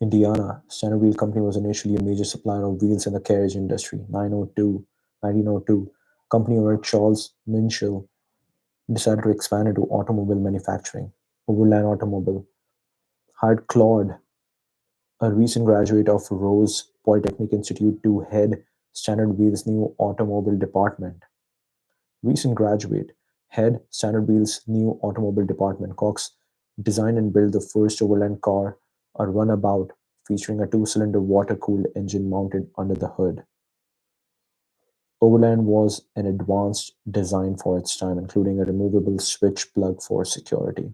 Indiana, Standard Wheel Company was initially a major supplier of wheels in the carriage industry. 1902, company owner Charles Minshall decided to expand into automobile manufacturing. Overland Automobile hired Claude, a recent graduate of Rose Polytechnic Institute, to head Standard Wheel's new automobile department. Recent graduate, head Standard Wheel's new automobile department. Cox designed and built the first overland car, a runabout featuring a two-cylinder water-cooled engine mounted under the hood. Overland was an advanced design for its time, including a removable switch plug for security.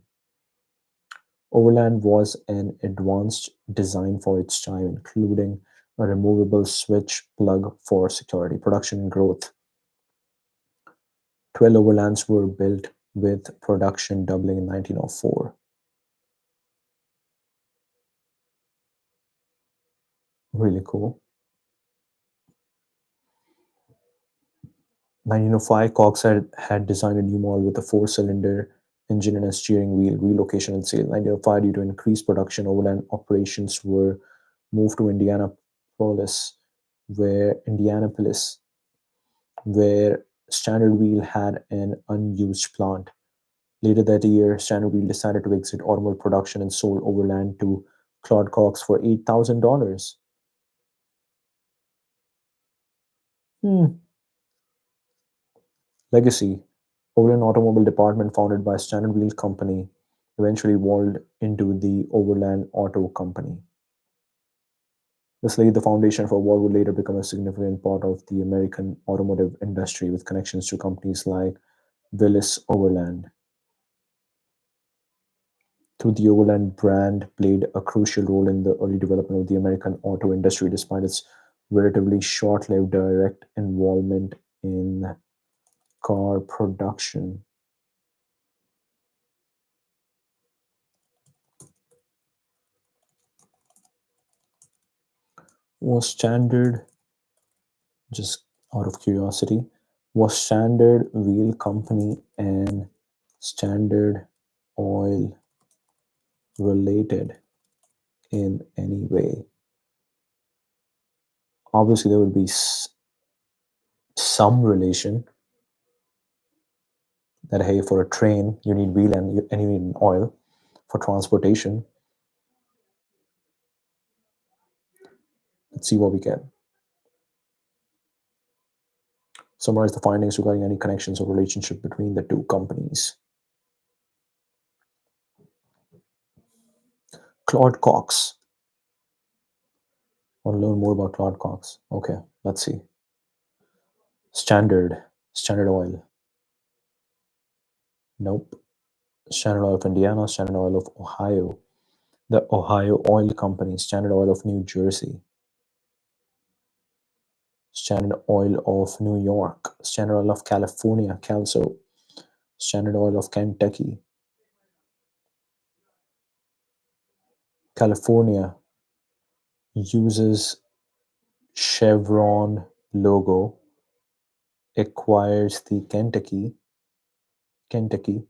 Overland was an advanced design for its time, including a removable switch plug for security. Production and growth. 12 Overlands were built, with production doubling in 1904. Really cool. 1905, Cox had designed a new model with a four-cylinder engine and a steering wheel. Relocation and sale. 1905, due to increased production, overland operations were moved to Indianapolis, where Standard Wheel had an unused plant. Later that year, Standard Wheel decided to exit automobile production and sold Overland to Claude Cox for $8,000. Hmm. Legacy. Overland Automobile Department, founded by Standard Wheel Company, eventually evolved into the Overland Auto Company. This laid the foundation for what would later become a significant part of the American automotive industry with connections to companies like Willis Overland. Through the Overland brand played a crucial role in the early development of the American auto industry despite its relatively short-lived direct involvement in car production. Was Standard, just out of curiosity, was Standard Wheel Company and Standard Oil related in any way? Obviously, there would be some relation that, hey, for a train, you need wheel and you need an oil for transportation. Let's see what we get. Summarize the findings regarding any connections or relationship between the two companies. Claude Cox. Want to learn more about Claude Cox? Okay, let's see. Standard Oil. Nope. Standard Oil of Indiana, Standard Oil of Ohio, the Ohio Oil Company, Standard Oil of New Jersey, Standard Oil of New York, Standard Oil of California, Calso, Standard Oil of Kentucky, California uses Chevron logo, acquires the Kentucky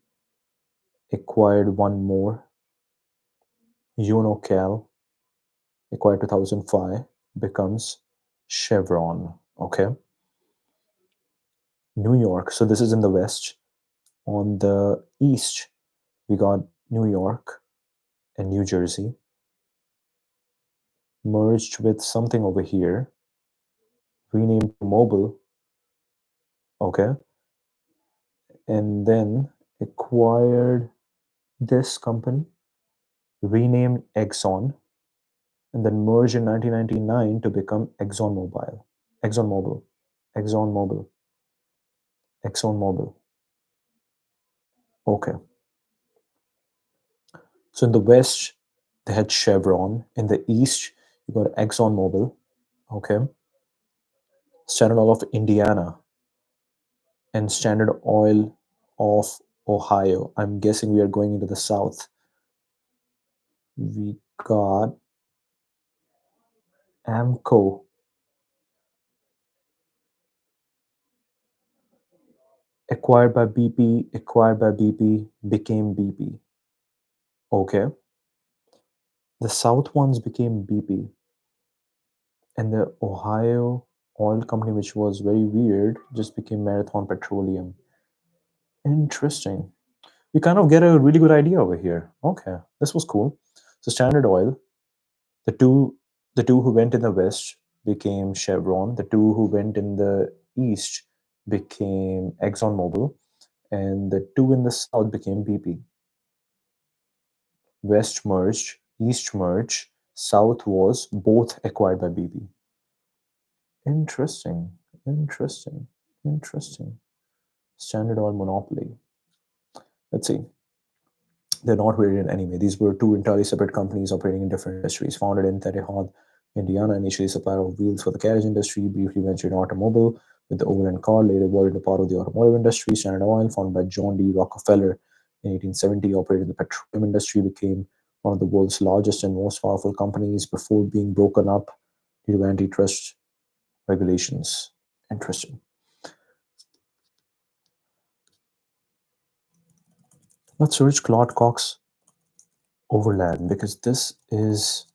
acquired one more, UnoCal acquired 2005, becomes Chevron. Okay. New York. So this is in the West. On the East, we got New York and New Jersey merged with something over here, renamed Mobile. Okay. And then acquired this company, renamed Exxon, and then merged in 1999 to become ExxonMobil. ExxonMobil. ExxonMobil. ExxonMobil. Okay. So in the West, they had Chevron. In the East, you got ExxonMobil. Okay. Standard Oil of Indiana and Standard Oil of Ohio. I'm guessing we are going into the South. We got Amco, acquired by BP, became BP. Okay. The South ones became BP. And the Ohio Oil Company, which was very weird, just became Marathon Petroleum. Interesting. We kind of get a really good idea over here. Okay, this was cool. So Standard Oil, the two who went in the West became Chevron. The two who went in the East became ExxonMobil, and the two in the South became BP. West merged, East merged, South was both acquired by BP. Interesting, interesting, interesting. Standard Oil monopoly. Let's see. They're not related anyway. These were two entirely separate companies operating in different industries. Founded in Terre Indiana, initially supplier of wheels for the carriage industry, briefly ventured in automobile with the Overland car, later evolved into part of the automotive industry. Standard Oil, founded by John D. Rockefeller in 1870, operated in the petroleum industry, became one of the world's largest and most powerful companies before being broken up due to antitrust regulations. Interesting. Let's search Claude Cox Overland because this is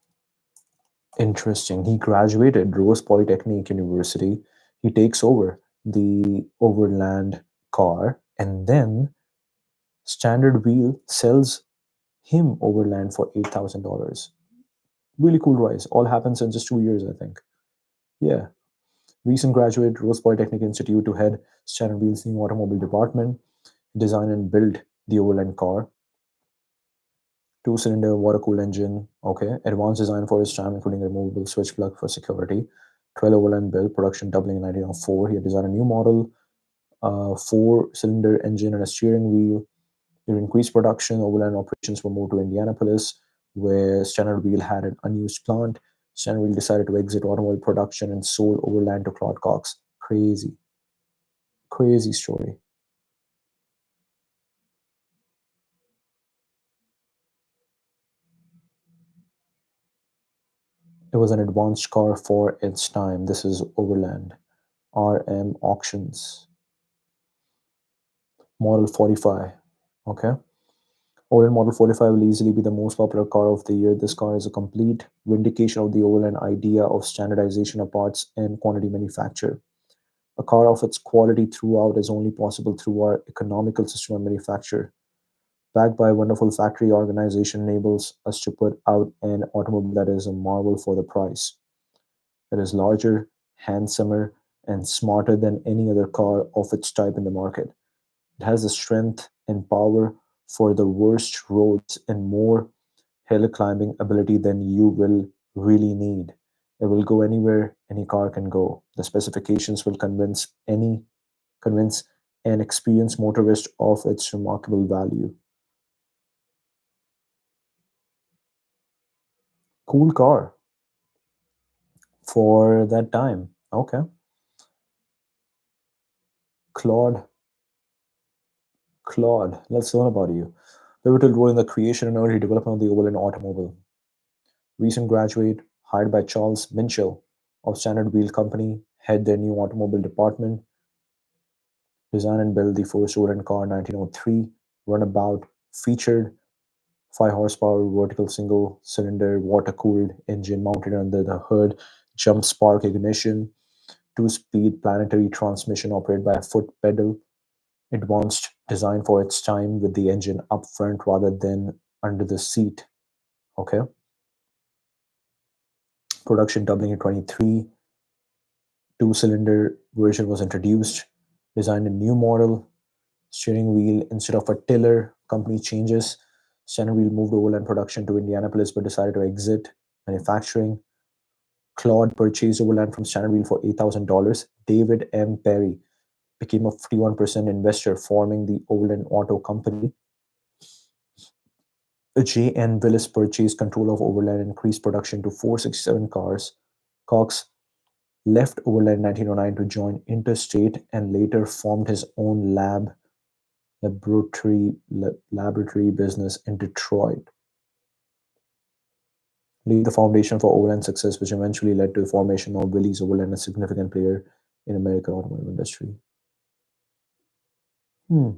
interesting. He graduated Rose Polytechnic University. He takes over the Overland car, and then Standard Wheel sells him Overland for $8,000. Really cool rise. All happens in just 2 years, I think. Yeah. Recent graduate, Rose Polytechnic Institute to head Standard Wheel's new automobile department, design and build the Overland car. Two-cylinder water-cooled engine. Okay, advanced design for its time, including a removable switch plug for security. 12 overland build, production doubling in 1904. He had designed a new model, four-cylinder engine and a steering wheel. During increased production, overland operations were moved to Indianapolis, where Standard Wheel had an unused plant. Standard Wheel decided to exit automobile production and sold overland to Claude Cox. Crazy, crazy story. It was an advanced car for its time. This is Overland. RM Auctions. Model 45. Okay. Overland Model 45 will easily be the most popular car of the year. This car is a complete vindication of the Overland idea of standardization of parts and quantity manufacture. A car of its quality throughout is only possible through our economical system of manufacture. Backed by a wonderful factory organization enables us to put out an automobile that is a marvel for the price. That is larger, handsomer, and smarter than any other car of its type in the market. It has the strength and power for the worst roads and more hill climbing ability than you will really need. It will go anywhere any car can go. The specifications will convince an experienced motorist of its remarkable value. Cool car for that time. Okay. Claude, Claude, let's learn about you. Pivotal role in the creation and early development of the Overland automobile. Recent graduate, hired by Charles Minchell of Standard Wheel Company, head their new automobile department, design and build the first Overland car in 1903, runabout, featured 5 horsepower vertical single cylinder water cooled engine mounted under the hood, jump spark ignition, 2-speed planetary transmission operated by a foot pedal, advanced design for its time with the engine up front rather than under the seat. Okay. Production doubling in 23, two-cylinder version was introduced, designed a new model, steering wheel instead of a tiller, company changes. Standard Wheel moved overland production to Indianapolis but decided to exit manufacturing. Claude purchased overland from Standard Wheel for $8,000. David M. Perry became a 51% investor, forming the Overland Auto Company. J. N. Willis purchased control of Overland and increased production to 467 cars. Cox left Overland in 1909 to join Interstate and later formed his own laboratory business in Detroit, laying the foundation for Overland's success, which eventually led to the formation of Willys Overland, a significant player in American automotive industry. Hmm.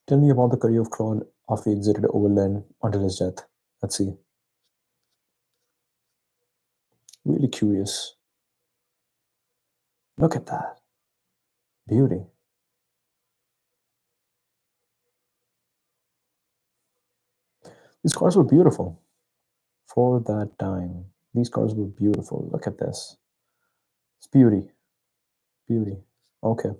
Tell me about the career of Claude after he exited Overland until his death. Let's see. Really curious. Look at that. Beauty. These cars were beautiful for that time. These cars were beautiful. Look at this. It's beauty. Beauty. Okay.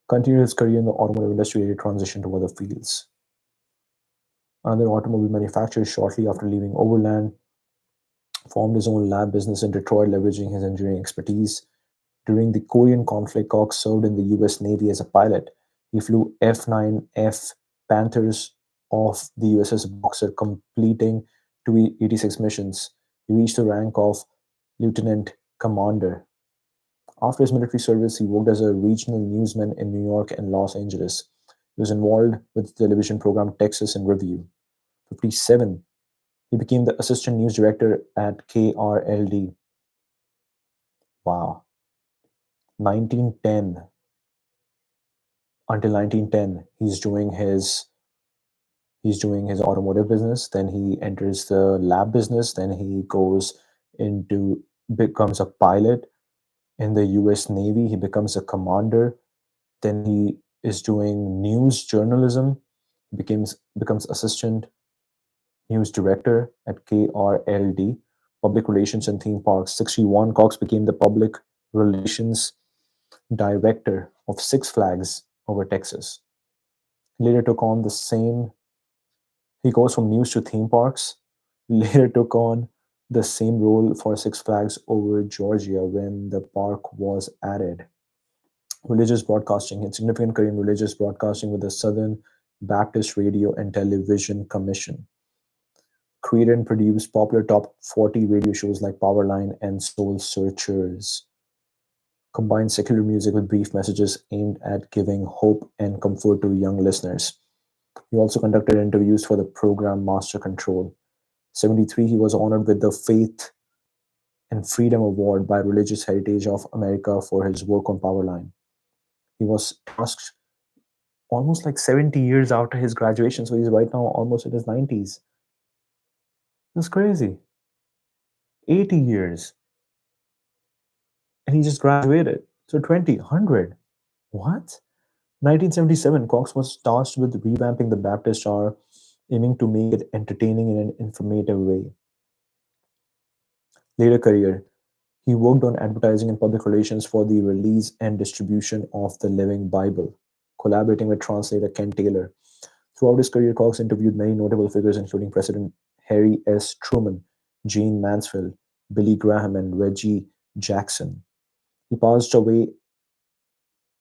Continued his career in the automotive industry, he transitioned to other fields. Another automobile manufacturer, shortly after leaving Overland, formed his own lab business in Detroit, leveraging his engineering expertise. During the Korean conflict, Cox served in the U.S. Navy as a pilot. He flew F-9F Panthers off the USS Boxer, completing 286 missions. He reached the rank of lieutenant commander. After his military service, he worked as a regional newsman in New York and Los Angeles. He was involved with the television program Texas in Review. 57. He became the assistant news director at KRLD. Wow. 1910 until 1910, he's doing his automotive business. Then he enters the lab business. Then he goes into becomes a pilot. In the US Navy, he becomes a commander. Then he is doing news journalism, becomes assistant news director at KRLD, public relations and theme parks. 61, Cox became the public relations director of Six Flags over Texas. Later took on the same, he goes from news to theme parks. Later took on the same role for Six Flags over Georgia when the park was added. Religious broadcasting, had significant career in religious broadcasting with the Southern Baptist Radio and Television Commission. Created and produced popular top 40 radio shows like Powerline and Soul Searchers. Combined secular music with brief messages aimed at giving hope and comfort to young listeners. He also conducted interviews for the program Master Control. 73, he was honored with the Faith and Freedom Award by Religious Heritage of America for his work on Powerline. He was tasked almost like 70 years after his graduation, so he's right now almost in his 90s. That's crazy. 80 years. And he just graduated. So 20, 100. What? 1977, Cox was tasked with revamping the Baptist Hour, aiming to make it entertaining in an informative way. Later career, he worked on advertising and public relations for the release and distribution of the Living Bible, collaborating with translator Ken Taylor. Throughout his career, Cox interviewed many notable figures, including President Harry S. Truman, Gene Mansfield, Billy Graham, and Reggie Jackson. He passed away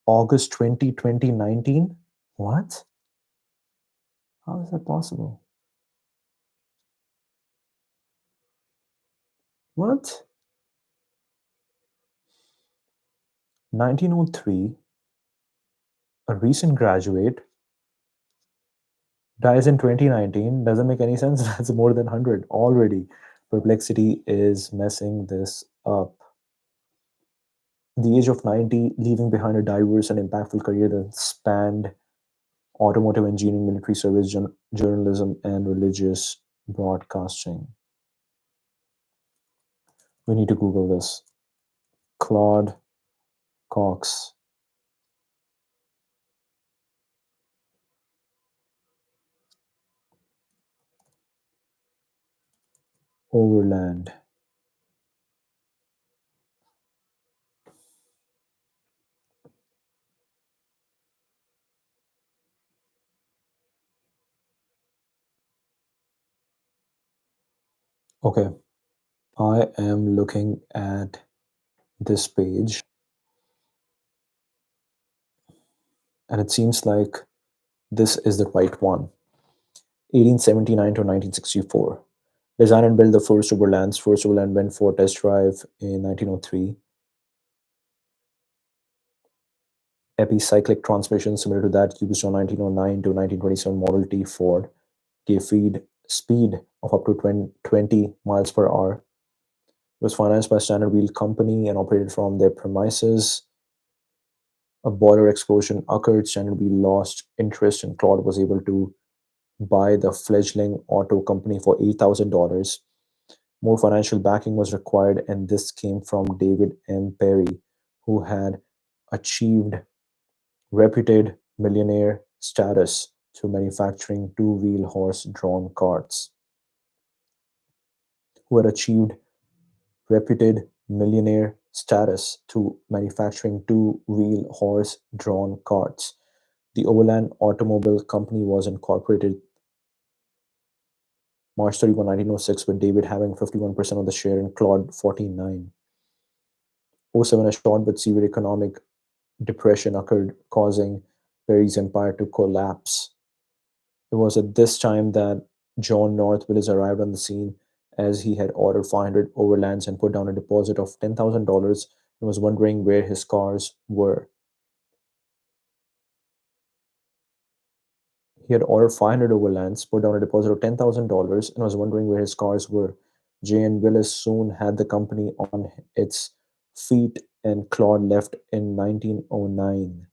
August 20, 2019. What? How is that possible? What? 1903, a recent graduate, dies in 2019. Doesn't make any sense. That's more than 100 already. Perplexity is messing this up. At the age of 90, leaving behind a diverse and impactful career that spanned automotive engineering, military service, journalism, and religious broadcasting. We need to Google this. Claude Cox. Overland. Okay, I am looking at this page, and it seems like this is the right one. 1879 to 1964. Design and build the first Overlands. First Overland went for test drive in 1903. Epicyclic transmission similar to that used on 1909 to 1927 Model T Ford gave speed of up to 20 miles per hour. It was financed by Standard Wheel Company and operated from their premises. A boiler explosion occurred. Standard Wheel lost interest, and Claude was able to buy the fledgling auto company for $8,000. More financial backing was required, and this came from David M. Perry, who had achieved reputed millionaire status through manufacturing two-wheel horse-drawn carts. Who had achieved reputed millionaire status through manufacturing two-wheel horse-drawn carts. The Overland Automobile Company was incorporated March 31, 1906, with David having 51% of the share and Claude 49. 07, a short but severe economic depression occurred, causing Perry's empire to collapse. It was at this time that John North Willis arrived on the scene, as he had ordered 500 overlands and put down a deposit of $10,000 and was wondering where his cars were. He had ordered 500 overlands, put down a deposit of $10,000, and was wondering where his cars were. J. N. Willis soon had the company on its feet, and Claude left in 1909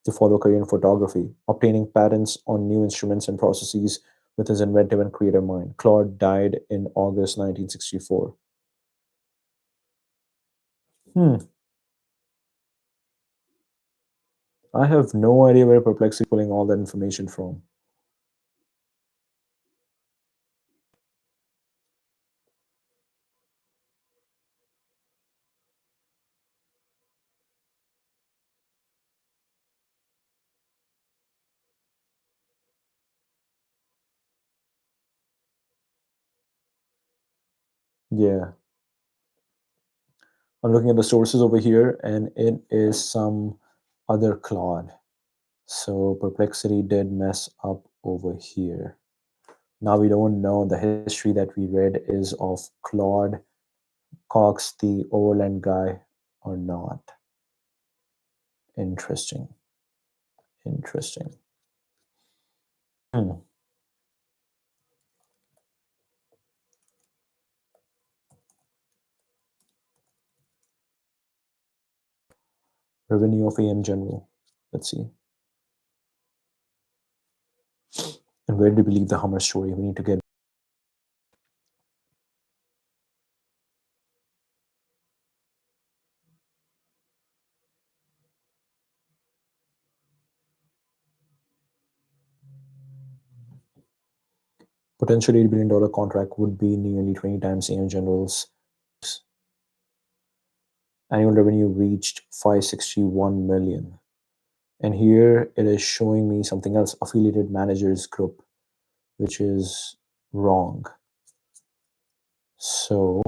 to follow a career in photography, obtaining patents on new instruments and processes with his inventive and creative mind. Claude died in August 1964. Hmm. I have no idea where Perplexity is pulling all that information from. Yeah, I'm looking at the sources over here, and it is some other Claude. So Perplexity did mess up over here. Now we don't know the history that we read is of Claude Cox, the Overland guy, or not. Interesting. Interesting. Hmm. Revenue of AM General. Let's see. And where do you believe the Hummer story? We need to get potential $8 billion contract would be nearly 20 times AM General's annual revenue reached 561 million. And here it is showing me something else, affiliated managers group, which is wrong. So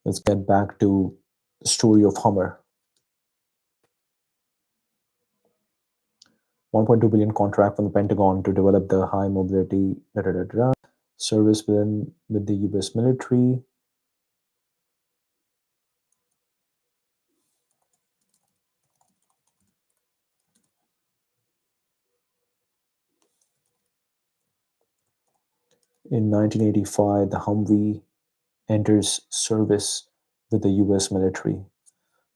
let's get back to the story of Hummer. 1.2 billion contract from the Pentagon to develop the high mobility service with the US military. In 1985, the Humvee enters service with the US military.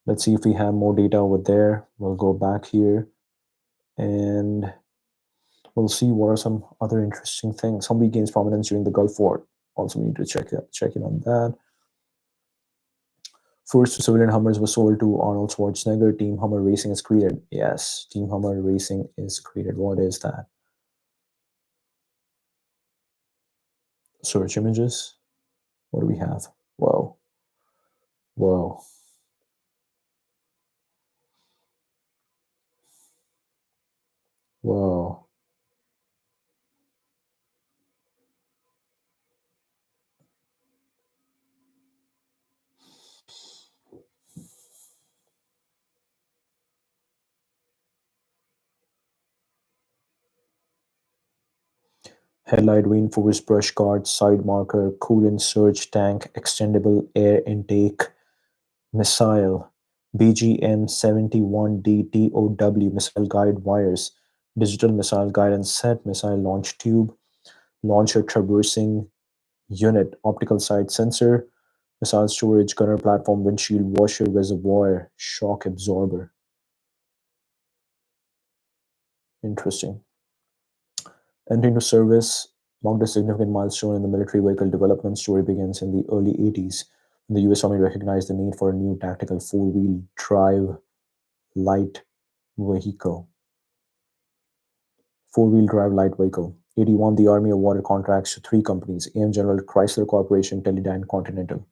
Let's see if we have more data over there. We'll go back here and we'll see what are some other interesting things. Humvee gains prominence during the Gulf War. Also, we need to check in on that. First civilian Hummers was sold to Arnold Schwarzenegger. Team Hummer Racing is created. Yes, Team Hummer Racing is created. What is that? Search images. What do we have? Whoa. Whoa. Whoa. Headlight reinforced brush guard, side marker, coolant surge tank, extendable air intake, missile, BGM 71D TOW, missile guide wires, digital missile guidance set, missile launch tube, launcher traversing unit, optical side sensor, missile storage, gunner platform, windshield washer, reservoir, shock absorber. Interesting. Entering into service marked a significant milestone in the military vehicle development. Story begins in the early 80s when the US Army recognized the need for a new tactical four-wheel drive light vehicle. Four-wheel drive light vehicle. 81, the Army awarded contracts to three companies, AM General, Chrysler Corporation, Teledyne, Continental,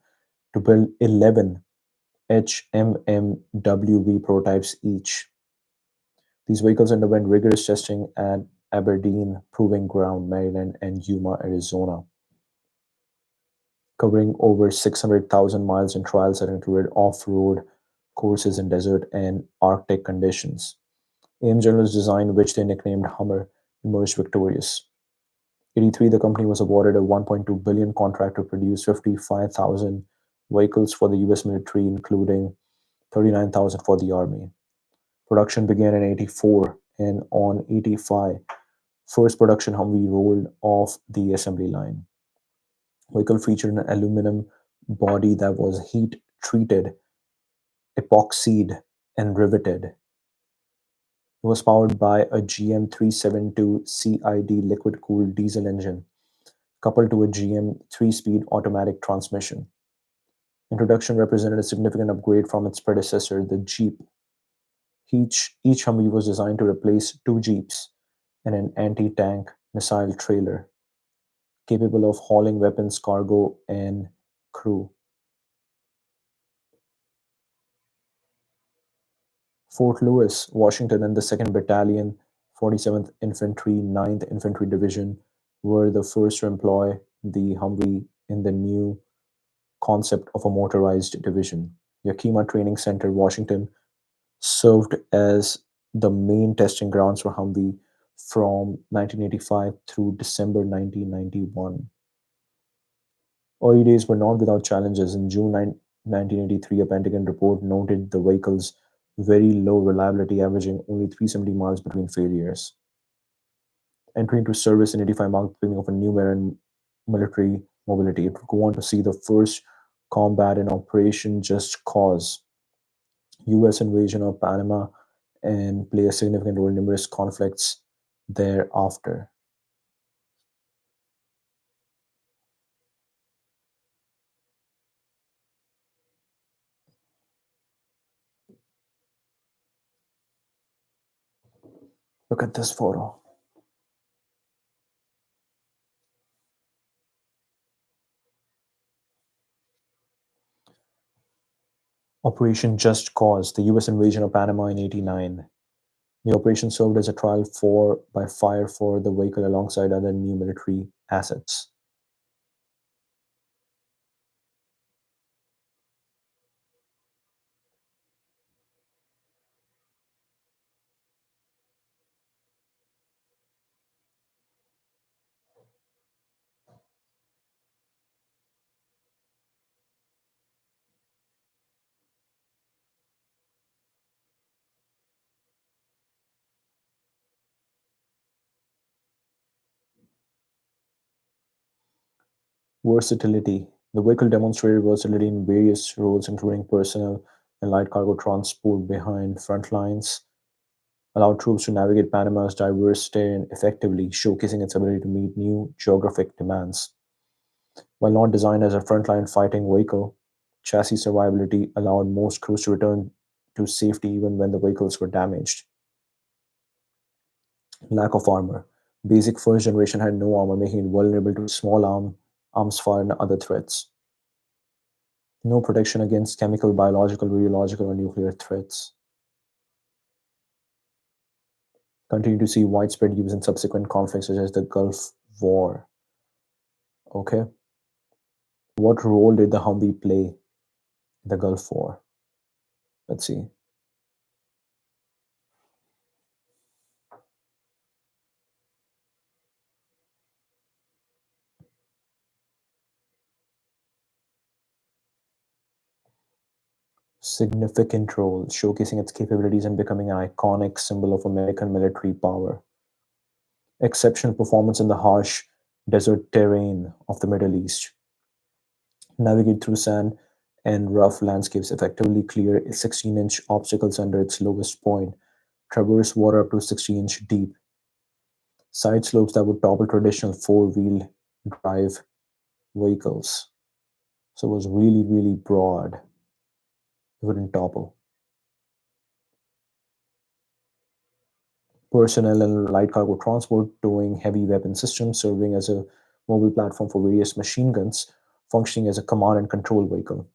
to build 11 HMMWV prototypes each. These vehicles underwent rigorous testing at Aberdeen Proving Ground, Maryland, and Yuma, Arizona, covering over 600,000 miles in trials that included off-road courses in desert and Arctic conditions. AM General's design, which they nicknamed Hummer, emerged victorious. 83, the company was awarded a 1.2 billion contract to produce 55,000 vehicles for the US military, including 39,000 for the Army. Production began in 84, and on 85, first production Humvee rolled off the assembly line. Vehicle featured an aluminum body that was heat treated, epoxied, and riveted. It was powered by a GM 372 CID liquid cooled diesel engine coupled to a GM 3-speed automatic transmission. Introduction represented a significant upgrade from its predecessor, the Jeep. Each Humvee was designed to replace two Jeeps and an anti-tank missile trailer capable of hauling weapons, cargo, and crew. Fort Lewis, Washington, and the 2nd Battalion, 47th Infantry, 9th Infantry Division were the first to employ the Humvee in the new concept of a motorized division. Yakima Training Center, Washington, served as the main testing grounds for Humvee from 1985 through December 1991. Early days were not without challenges. In June 1983, a Pentagon report noted the vehicle's very low reliability, averaging only 370 miles between failures. Entry into service in 85 marked the beginning of a new era in military mobility. It would go on to see the first combat in Operation Just Cause, U.S. invasion of Panama, and play a significant role in numerous conflicts thereafter. Look at this photo. Operation Just Cause, the U.S. invasion of Panama in 89. The operation served as a trial for by fire for the vehicle alongside other new military assets. Versatility. The vehicle demonstrated versatility in various roles, including personnel and light cargo transport behind front lines, allowed troops to navigate Panama's diverse terrain effectively, showcasing its ability to meet new geographic demands. While not designed as a frontline fighting vehicle, chassis survivability allowed most crews to return to safety even when the vehicles were damaged. Lack of armor. Basic first generation had no armor, making it vulnerable to arms fire, and other threats. No protection against chemical, biological, radiological, or nuclear threats. Continue to see widespread use in subsequent conflicts such as the Gulf War. Okay. What role did the Humvee play in the Gulf War? Let's see. Significant role, showcasing its capabilities and becoming an iconic symbol of American military power. Exceptional performance in the harsh desert terrain of the Middle East. Navigate through sand and rough landscapes, effectively clear 16-inch obstacles under its lowest point, traverse water up to 60-inch deep, side slopes that would topple traditional four-wheel drive vehicles. So it was really, really broad. It wouldn't topple. Personnel and light cargo transport, towing heavy weapon systems, serving as a mobile platform for various machine guns, functioning as a command and control vehicle.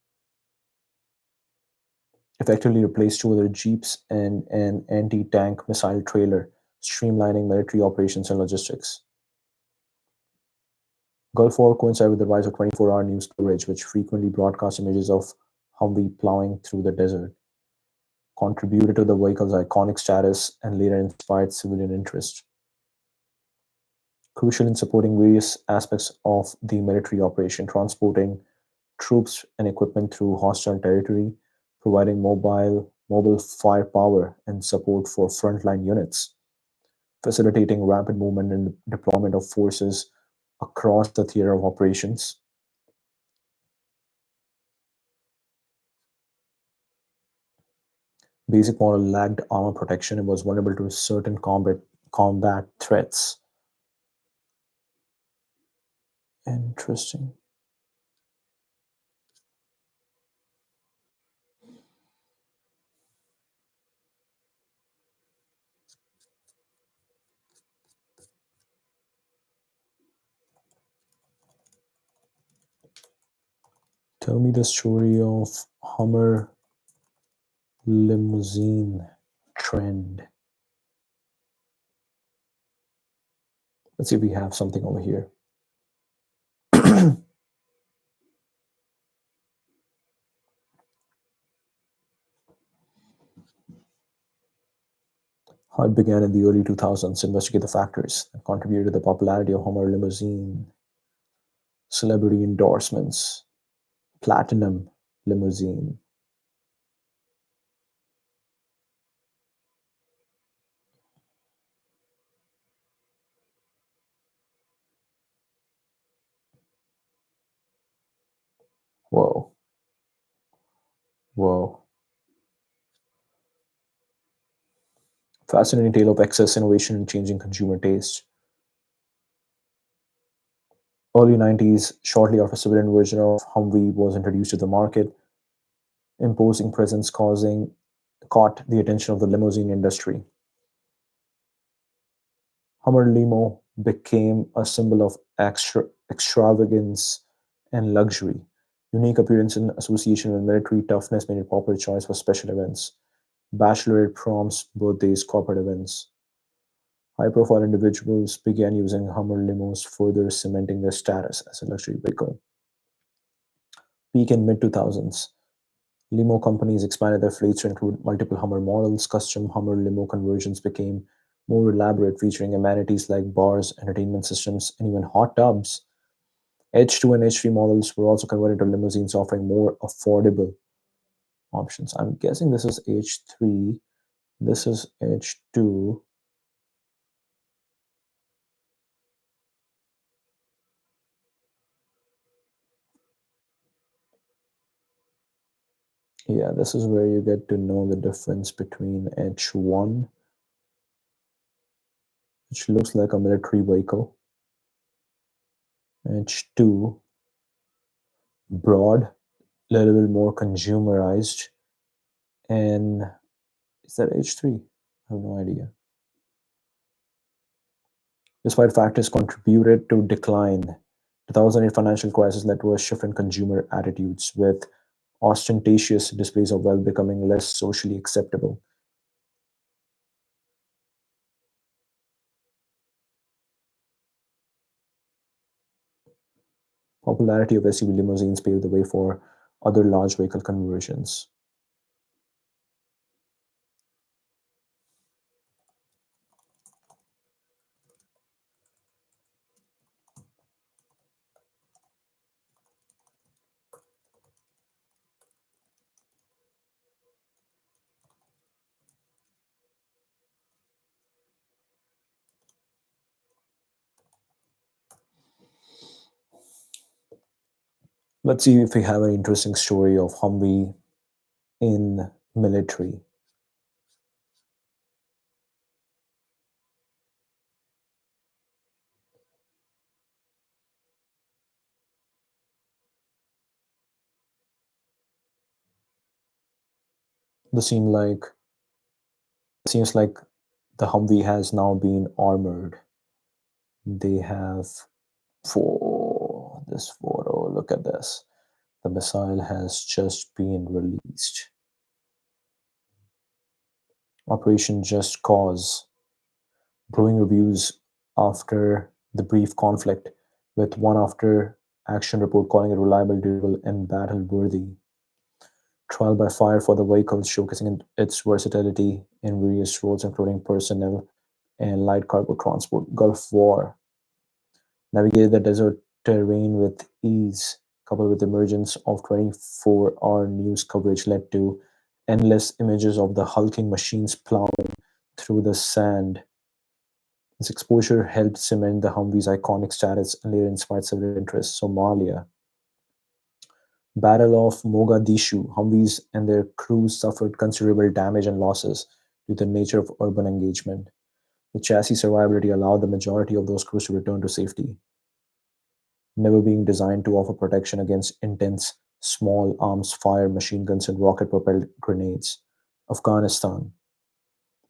Effectively replaced two other jeeps and an anti-tank missile trailer, streamlining military operations and logistics. Gulf War coincided with the rise of 24-hour news coverage, which frequently broadcast images of Humvee plowing through the desert, contributed to the vehicle's iconic status and later inspired civilian interest. Crucial in supporting various aspects of the military operation, transporting troops and equipment through hostile territory, providing mobile firepower and support for frontline units, facilitating rapid movement and deployment of forces across the theater of operations. Basic model lacked armor protection and was vulnerable to certain combat threats. Interesting. Tell me the story of Hummer limousine trend. Let's see if we have something over here. How it began in the early 2000s, investigate the factors that contributed to the popularity of Hummer limousine, celebrity endorsements, platinum limousine. Whoa, whoa. Fascinating tale of excess innovation and changing consumer taste. Early 90s, shortly after civilian version of Humvee was introduced to the market, imposing presence causing caught the attention of the limousine industry. Hummer limo became a symbol of extravagance and luxury. Unique appearance in association with military toughness made it popular choice for special events, bachelorette proms, birthdays, corporate events. High-profile individuals began using Hummer limos, further cementing their status as a luxury vehicle. Peak in mid-2000s. Limo companies expanded their fleets to include multiple Hummer models. Custom Hummer limo conversions became more elaborate, featuring amenities like bars, entertainment systems, and even hot tubs. H2 and H3 models were also converted to limousines, offering more affordable options. I'm guessing this is H3, this is H2. Yeah, this is where you get to know the difference between H1, which looks like a military vehicle, H2, broad, a little bit more consumerized, and is that H3? I have no idea. Despite factors contributed to decline, 2008 financial crisis led to a shift in consumer attitudes, with ostentatious displays of wealth becoming less socially acceptable. Popularity of SUV limousines paved the way for other large vehicle conversions. Let's see if we have an interesting story of Humvee in military. This seems like the Humvee has now been armored. They have for this photo. Look at this. The missile has just been released. Operation Just Cause. Growing reviews after the brief conflict, with one after action report calling it reliable, durable, and battle worthy. Trial by fire for the vehicle, showcasing its versatility in various roles, including personnel and light cargo transport. Gulf War navigated the desert terrain with ease, coupled with the emergence of 24-hour news coverage, led to endless images of the hulking machines plowing through the sand. This exposure helped cement the Humvee's iconic status and later inspired several interests. Somalia. Battle of Mogadishu. Humvees and their crews suffered considerable damage and losses due to the nature of urban engagement. The chassis survivability allowed the majority of those crews to return to safety, never being designed to offer protection against intense small arms fire, machine guns, and rocket propelled grenades. Afghanistan.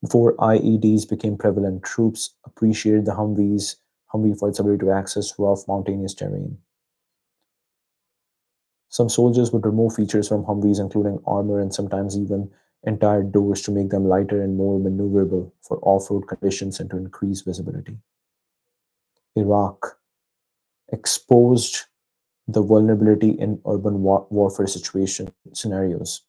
Before IEDs became prevalent, troops appreciated the Humvee for its ability to access rough mountainous terrain. Some soldiers would remove features from Humvees, including armor and sometimes even entire doors, to make them lighter and more maneuverable for off road conditions and to increase visibility. Iraq exposed the vulnerability in urban warfare situation scenarios.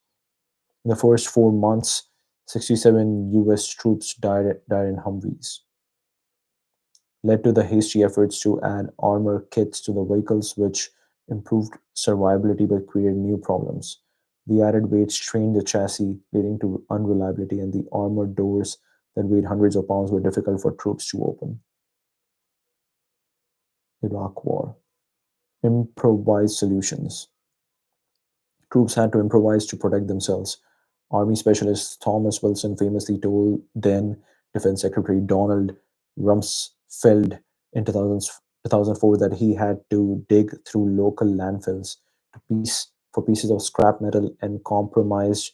In the first 4 months, 67 US troops died in Humvees, led to the hasty efforts to add armor kits to the vehicles, which improved survivability but created new problems. The added weight strained the chassis, leading to unreliability, and the armored doors that weighed hundreds of pounds were difficult for troops to open. Iraq War. Improvised solutions. Troops had to improvise to protect themselves. Army specialist Thomas Wilson famously told then Defense Secretary Donald Rumsfeld in 2004 that he had to dig through local landfills for pieces of scrap metal and compromised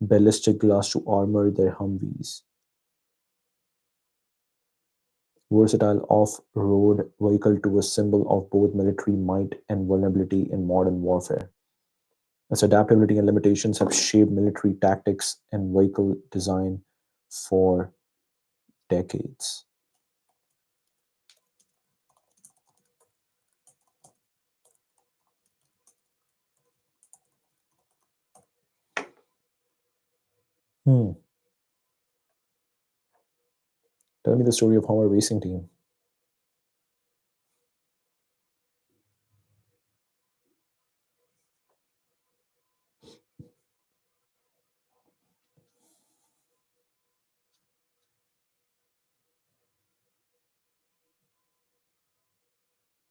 ballistic glass to armor their Humvees. Versatile off-road vehicle to a symbol of both military might and vulnerability in modern warfare. Its adaptability and limitations have shaped military tactics and vehicle design for decades. Hmm. Tell me the story of our racing team.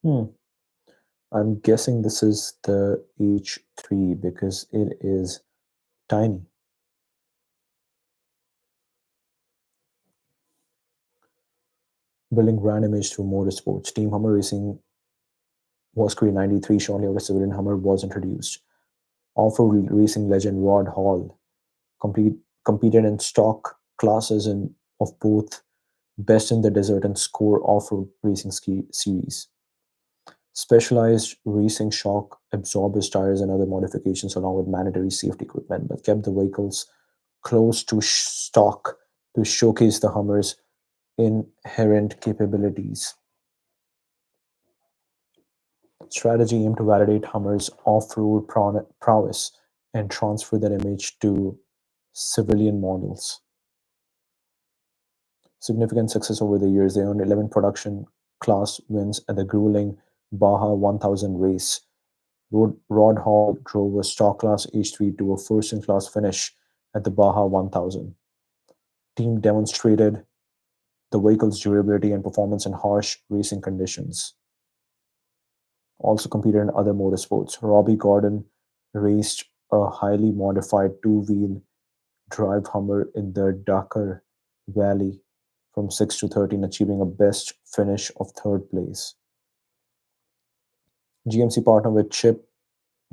Hmm. I'm guessing this is the H3 because it is tiny. Building brand image through motorsports. Team Hummer Racing was created in 93 shortly after civilian Hummer was introduced. Off-road racing legend Rod Hall complete, competed in stock classes of both Best in the Desert and Score off-road racing series. Specialized racing shock absorbers, tires, and other modifications, along with mandatory safety equipment, but kept the vehicles close to stock to showcase the Hummer's inherent capabilities. Strategy aimed to validate Hummer's off-road prowess and transfer that image to civilian models. Significant success over the years, they earned 11 production class wins at the grueling Baja 1000 race. Rod Hall drove a stock class H3 to a first-in-class finish at the Baja 1000. Team demonstrated the vehicle's durability and performance in harsh racing conditions. Also competed in other motorsports. Robbie Gordon raced a highly modified two-wheel drive Hummer in the Dakar Valley from 6 to 13, achieving a best finish of third place. GMC partnered with Chip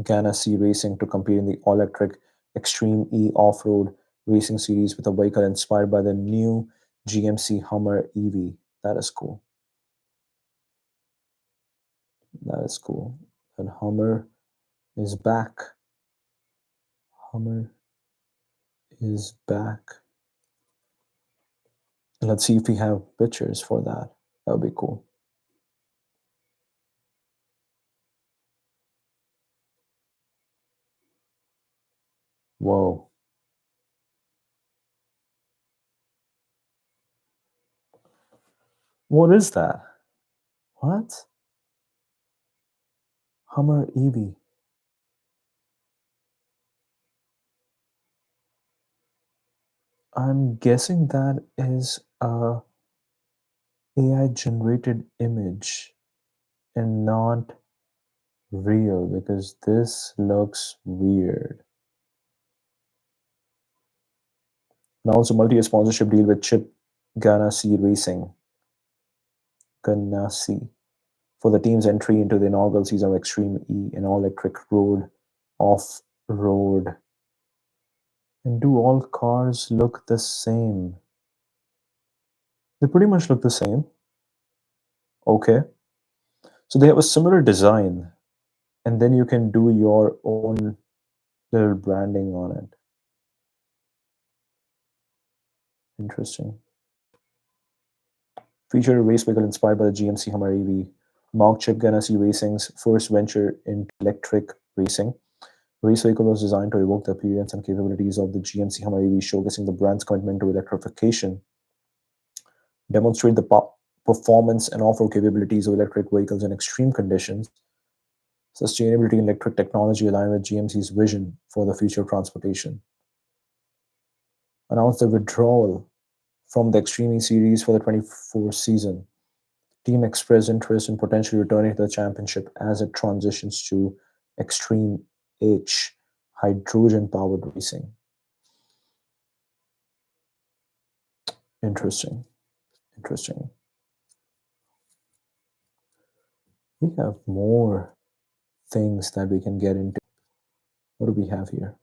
Ganassi Racing to compete in the all-electric Extreme E off-road racing series with a vehicle inspired by the new GMC Hummer EV. That is cool. That is cool. And Hummer is back. Hummer is back. Let's see if we have pictures for that. That would be cool. Whoa. What is that? What? Hummer EV. I'm guessing that is a AI generated image and not real because this looks weird. And also multi-year sponsorship deal with Chip Ganassi Racing. Ganassi for the team's entry into the inaugural season of Extreme E, an all-electric road off-road. And do all cars look the same? They pretty much look the same. Okay. So they have a similar design. and then you can do your own little branding on it. Interesting. Featured a race vehicle inspired by the GMC Hummer EV. Marked Chip Ganassi Racing's first venture into electric racing. The race vehicle was designed to evoke the appearance and capabilities of the GMC Hummer EV, showcasing the brand's commitment to electrification, demonstrate the performance and off-road capabilities of electric vehicles in extreme conditions. Sustainability and electric technology align with GMC's vision for the future of transportation. Announced the withdrawal from the Extreme E series for the 24 season. Team expressed interest in potentially returning to the championship as it transitions to Extreme H hydrogen powered racing. Interesting. Interesting. We have more things that we can get into. What do we have here?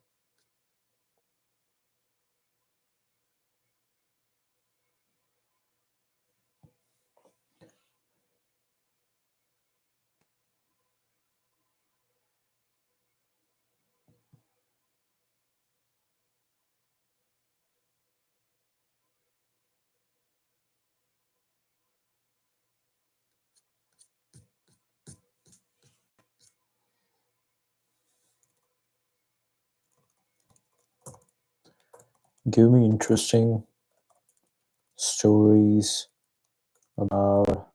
Give me interesting stories about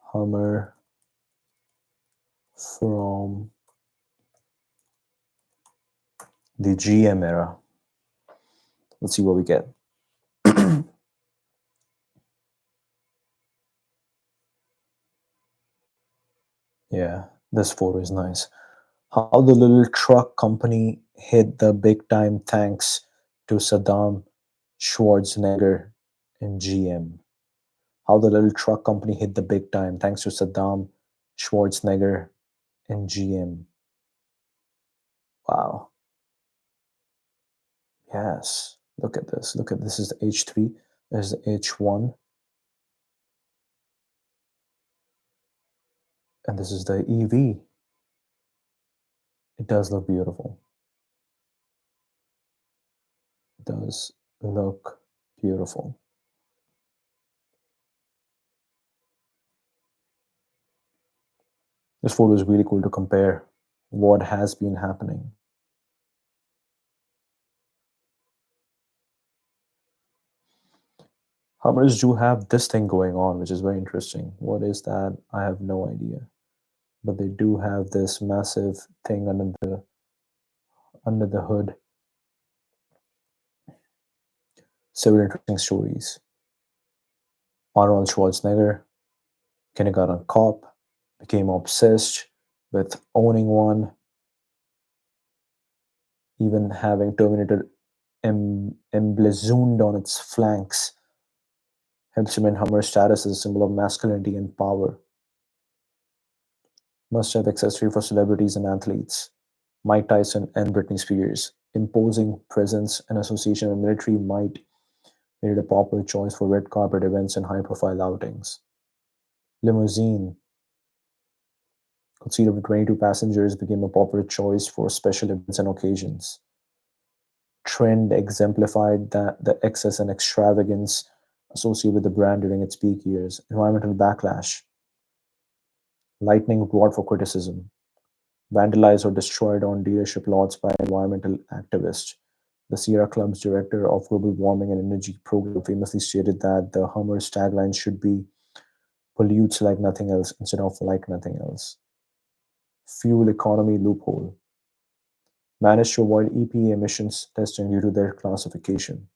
Hummer from the GM era. Let's see what we get. Yeah, this photo is nice. How the little truck company hit the big time thanks to Saddam Schwarzenegger and GM. How the little truck company hit the big time thanks to Saddam Schwarzenegger and GM. Wow. Yes. Look at this. Look at this is the H3. There's the H1. And this is the EV. It does look beautiful. It does look beautiful. This photo is really cool to compare what has been happening. Hummers do have this thing going on, which is very interesting. What is that? I have no idea. But they do have this massive thing under the hood. Several interesting stories. Arnold Schwarzenegger, kindergarten cop, became obsessed with owning one, even having Terminator emblazoned on its flanks helps cement Hummer's status as a symbol of masculinity and power. Must have accessory for celebrities and athletes. Mike Tyson and Britney Spears. Imposing presence and association with military might made it a popular choice for red carpet events and high profile outings. Limousine, could seat up to 22 passengers, became a popular choice for special events and occasions. Trend exemplified that the excess and extravagance associated with the brand during its peak years. Environmental backlash. Lightning rod for criticism. Vandalized or destroyed on dealership lots by environmental activists. The Sierra Club's director of global warming and energy program famously stated that the Hummer's tagline should be pollutes like nothing else instead of like nothing else. Fuel economy loophole. Managed to avoid EPA emissions testing due to their classification.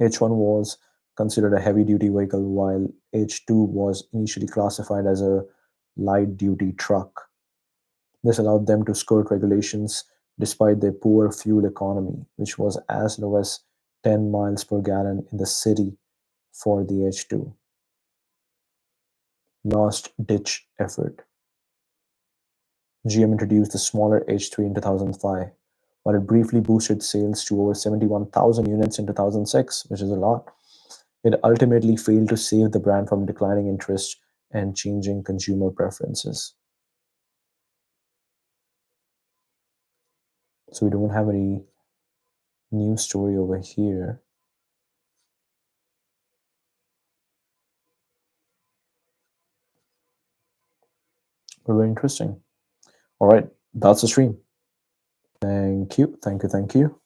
H1 was considered a heavy duty vehicle while H2 was initially classified as a light duty truck. This allowed them to skirt regulations despite their poor fuel economy, which was as low as 10 miles per gallon in the city for the H2. Last ditch effort. GM introduced the smaller H3 in 2005, while it briefly boosted sales to over 71,000 units in 2006, which is a lot. It ultimately failed to save the brand from declining interest and changing consumer preferences. So we don't have any news story over here. But very interesting. All right, that's the stream. Thank you, thank you, thank you.